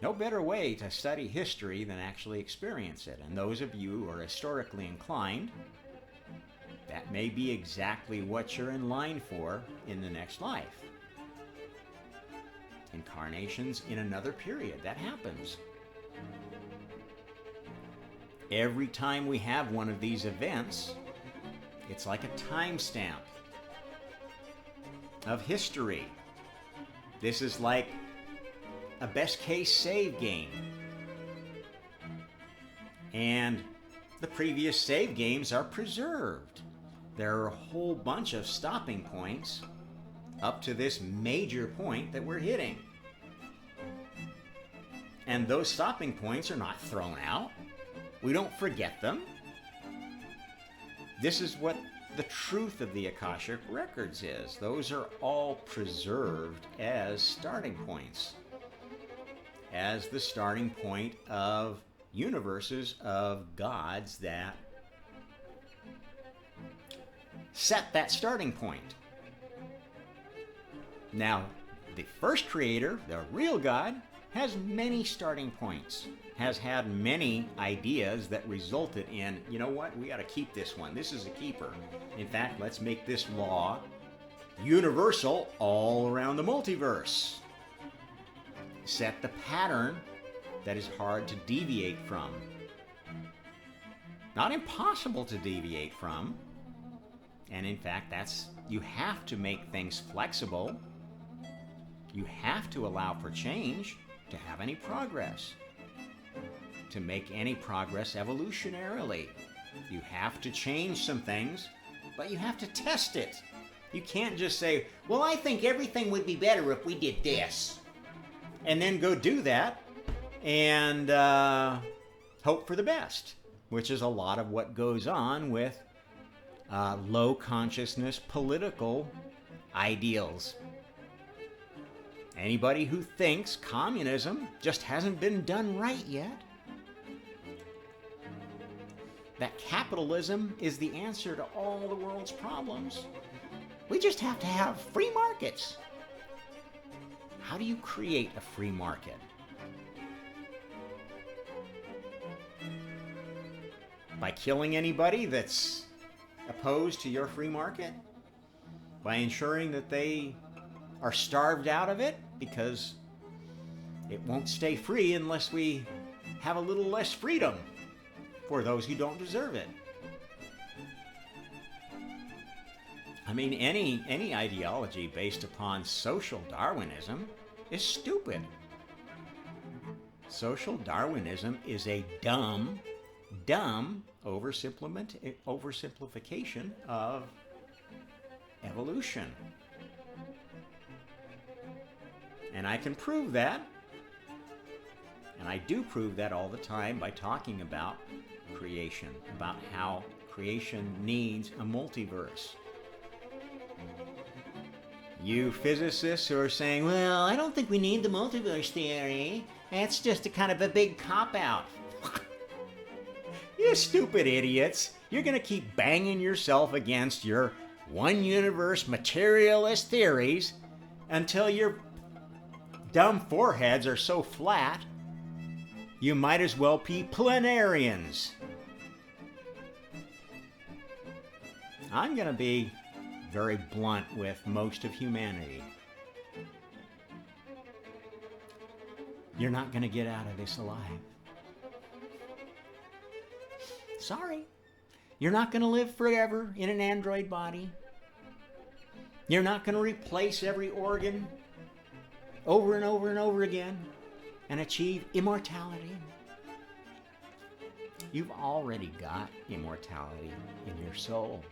No better way to study history than actually experience it. And those of you who are historically inclined, that may be exactly what you're in line for in the next life. Incarnations in another period. That happens. Every time we have one of these events, it's like a timestamp of history. This is like a best case save game. And the previous save games are preserved. There are a whole bunch of stopping points up to this major point that we're hitting. And those stopping points are not thrown out. We don't forget them. This is what the truth of the Akashic records is. Those are all preserved as starting points, as the starting point of universes of gods that set that starting point. Now, the first creator, the real God, has many starting points, has had many ideas that resulted in, you know what, we got to keep this one. This is a keeper. In fact, let's make this law universal all around the multiverse. Set the pattern that is hard to deviate from. Not impossible to deviate from. And in fact, you have to make things flexible. You have to allow for change to have any progress. To make any progress evolutionarily. You have to change some things, but you have to test it. You can't just say, well, I think everything would be better if we did this. And then go do that and hope for the best, which is a lot of what goes on with low consciousness political ideals. Anybody who thinks communism just hasn't been done right yet, that capitalism is the answer to all the world's problems. We just have to have free markets. How do you create a free market? By killing anybody that's opposed to your free market? By ensuring that they are starved out of it because it won't stay free unless we have a little less freedom for those who don't deserve it. I mean, any ideology based upon social Darwinism is stupid. Social Darwinism is a dumb oversimplification of evolution. And I can prove that. And I do prove that all the time by talking about creation, about how creation needs a multiverse. You physicists who are saying, well, I don't think we need the multiverse theory. It's just a kind of a big cop-out. You stupid idiots. You're going to keep banging yourself against your one universe materialist theories until your dumb foreheads are so flat, you might as well be planarians. I'm going to be very blunt with most of humanity. You're not going to get out of this alive. Sorry. You're not going to live forever in an android body. You're not going to replace every organ over and over and over again and achieve immortality. You've already got immortality in your soul.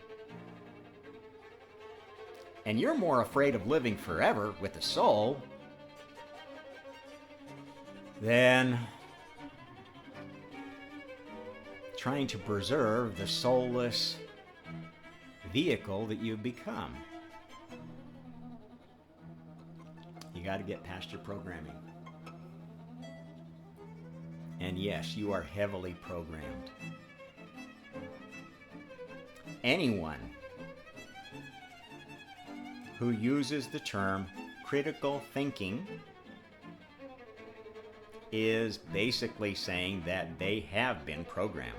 And you're more afraid of living forever with the soul than trying to preserve the soulless vehicle that you've become. You got to get past your programming. And yes, you are heavily programmed. Anyone who uses the term critical thinking is basically saying that they have been programmed.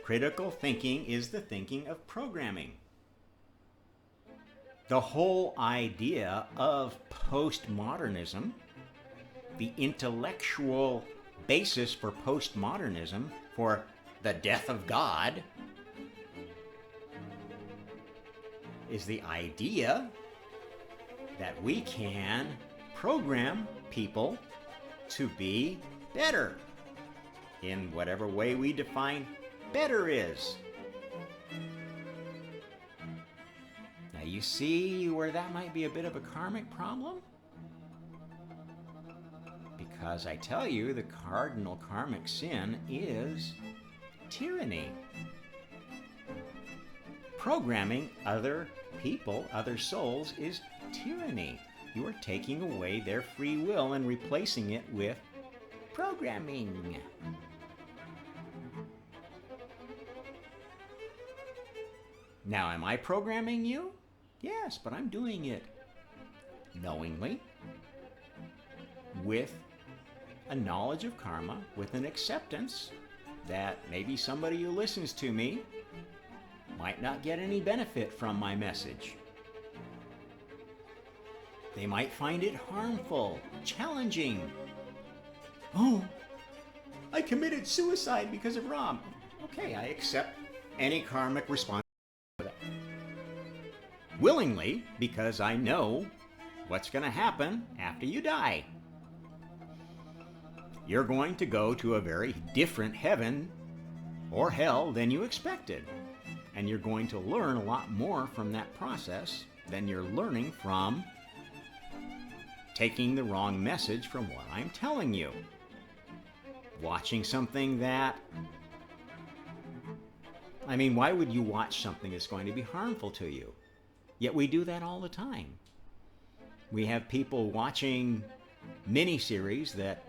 Critical thinking is the thinking of programming. The whole idea of postmodernism, the intellectual basis for postmodernism, for the death of God, is the idea that we can program people to be better in whatever way we define better is. Now you see where that might be a bit of a karmic problem? Because I tell you, the cardinal karmic sin is tyranny. Programming other people, other souls, is tyranny. You are taking away their free will and replacing it with programming. Now, am I programming you? Yes, but I'm doing it knowingly, with a knowledge of karma, with an acceptance that maybe somebody who listens to me might not get any benefit from my message. They might find it harmful, challenging. Oh, I committed suicide because of Rob. Okay, I accept any karmic response willingly, because I know what's going to happen after you die. You're going to go to a very different heaven or hell than you expected. And you're going to learn a lot more from that process than you're learning from taking the wrong message from what I'm telling you. Watching something that... I mean, why would you watch something that's going to be harmful to you? Yet we do that all the time. We have people watching miniseries that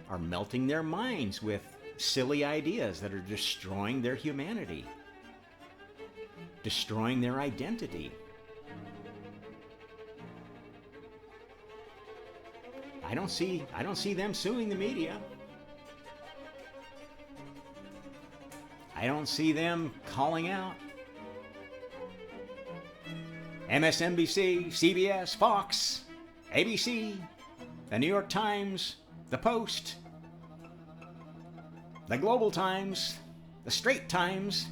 are melting their minds with silly ideas that are destroying their humanity, destroying their identity. I don't see them suing the media. I don't see them calling out MSNBC, CBS, Fox, ABC, the New York Times, the Post. the global times, the straight times.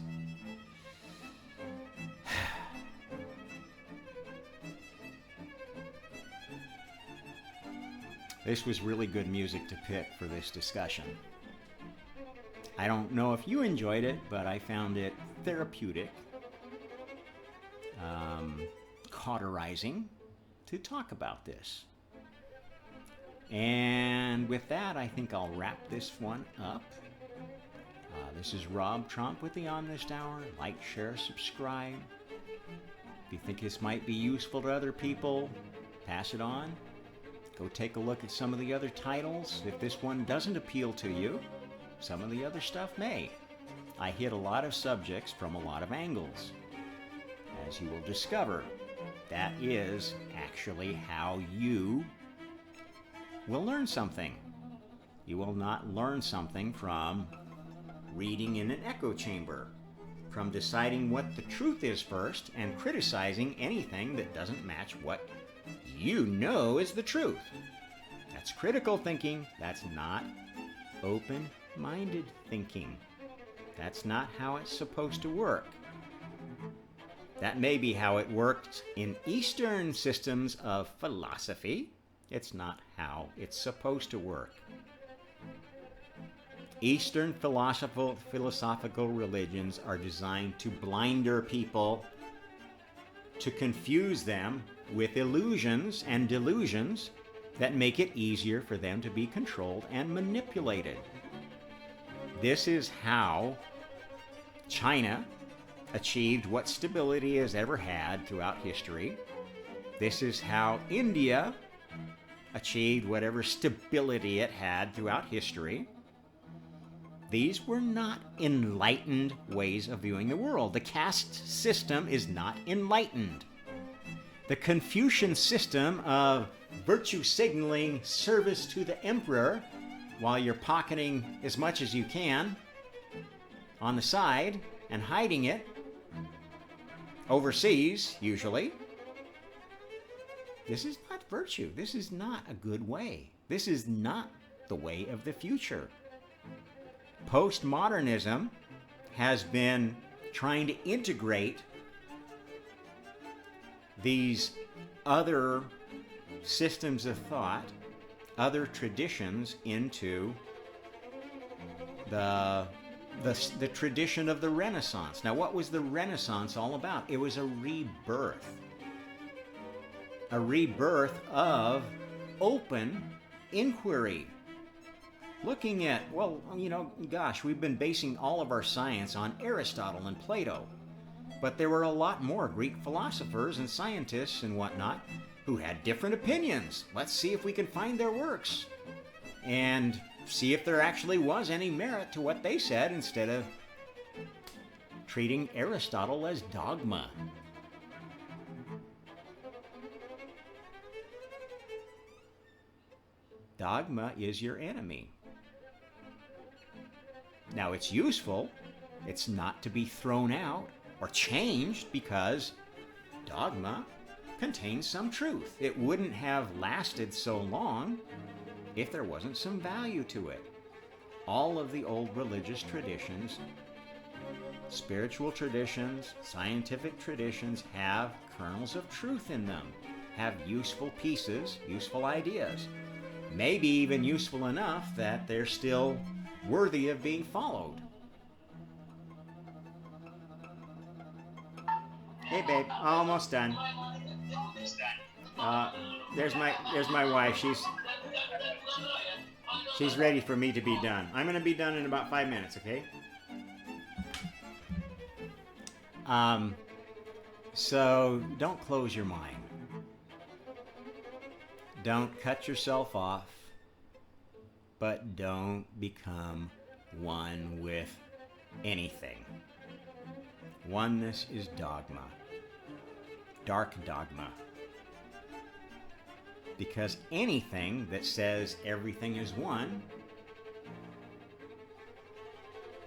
This was really good music to pick for this discussion. I don't know if you enjoyed it, but I found it therapeutic, cauterizing to talk about this. And with that, I think I'll wrap this one up. This is Rob Trump with the On This Hour. Like, share, subscribe. If you think this might be useful to other people, pass it on. Go take a look at some of the other titles. If this one doesn't appeal to you, some of the other stuff may. I hit a lot of subjects from a lot of angles. As you will discover, that is actually how you will learn something. You will not learn something from reading in an echo chamber, from deciding what the truth is first and criticizing anything that doesn't match what you know is the truth. That's critical thinking. That's not open-minded thinking. That's not how it's supposed to work. That may be how it worked in Eastern systems of philosophy. It's not how it's supposed to work. Eastern philosophical religions are designed to blinder people, to confuse them with illusions and delusions that make it easier for them to be controlled and manipulated. This is how China achieved what stability has ever had throughout history. This is how India achieved whatever stability it had throughout history. These were not enlightened ways of viewing the world. The caste system is not enlightened. The Confucian system of virtue signaling service to the emperor while you're pocketing as much as you can on the side and hiding it overseas, usually. This is not virtue. This is not a good way. This is not the way of the future. Postmodernism has been trying to integrate these other systems of thought, other traditions into the tradition of the Renaissance. Now, what was the Renaissance all about? It was a rebirth of open inquiry. Looking at, well, gosh, we've been basing all of our science on Aristotle and Plato. But there were a lot more Greek philosophers and scientists and whatnot who had different opinions. Let's see if we can find their works and see if there actually was any merit to what they said instead of treating Aristotle as dogma. Dogma is your enemy. Now, it's useful. It's not to be thrown out or changed because dogma contains some truth. It wouldn't have lasted so long if there wasn't some value to it. All of the old religious traditions, spiritual traditions, scientific traditions have kernels of truth in them, have useful pieces, useful ideas, maybe even useful enough that they're still worthy of being followed. Hey babe, almost done. There's my wife. She's ready for me to be done. I'm gonna be done in about 5 minutes, okay? So don't close your mind. Don't cut yourself off, but don't become one with anything. Oneness is dogma. Dark dogma. Because anything that says everything is one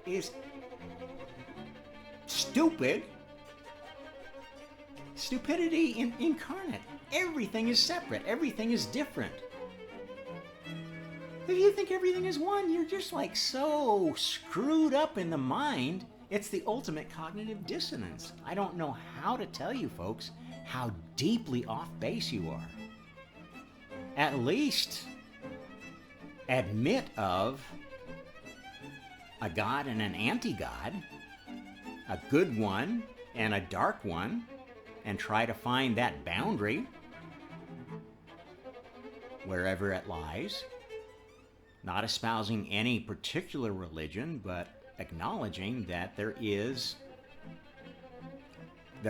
is stupid. Stupidity incarnate. Everything is separate. Everything is different. If you think everything is one, you're just like so screwed up in the mind. It's the ultimate cognitive dissonance. I don't know how to tell you folks how deeply off base you are. At least admit of a god and an anti-god, a good one and a dark one, and try to find that boundary wherever it lies. Not espousing any particular religion, but acknowledging that there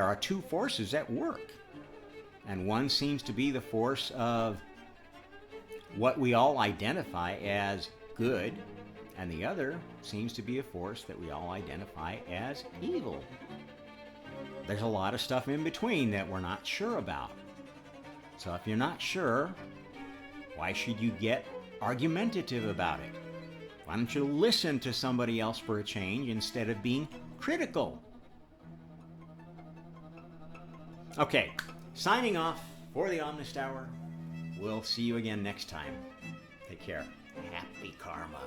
are two forces at work. And one seems to be the force of what we all identify as good, and the other seems to be a force that we all identify as evil. There's a lot of stuff in between that we're not sure about. So if you're not sure, why should you get argumentative about it? Why don't you listen to somebody else for a change instead of being critical? Okay, signing off for the Omnist Hour. We'll see you again next time. Take care. Happy karma.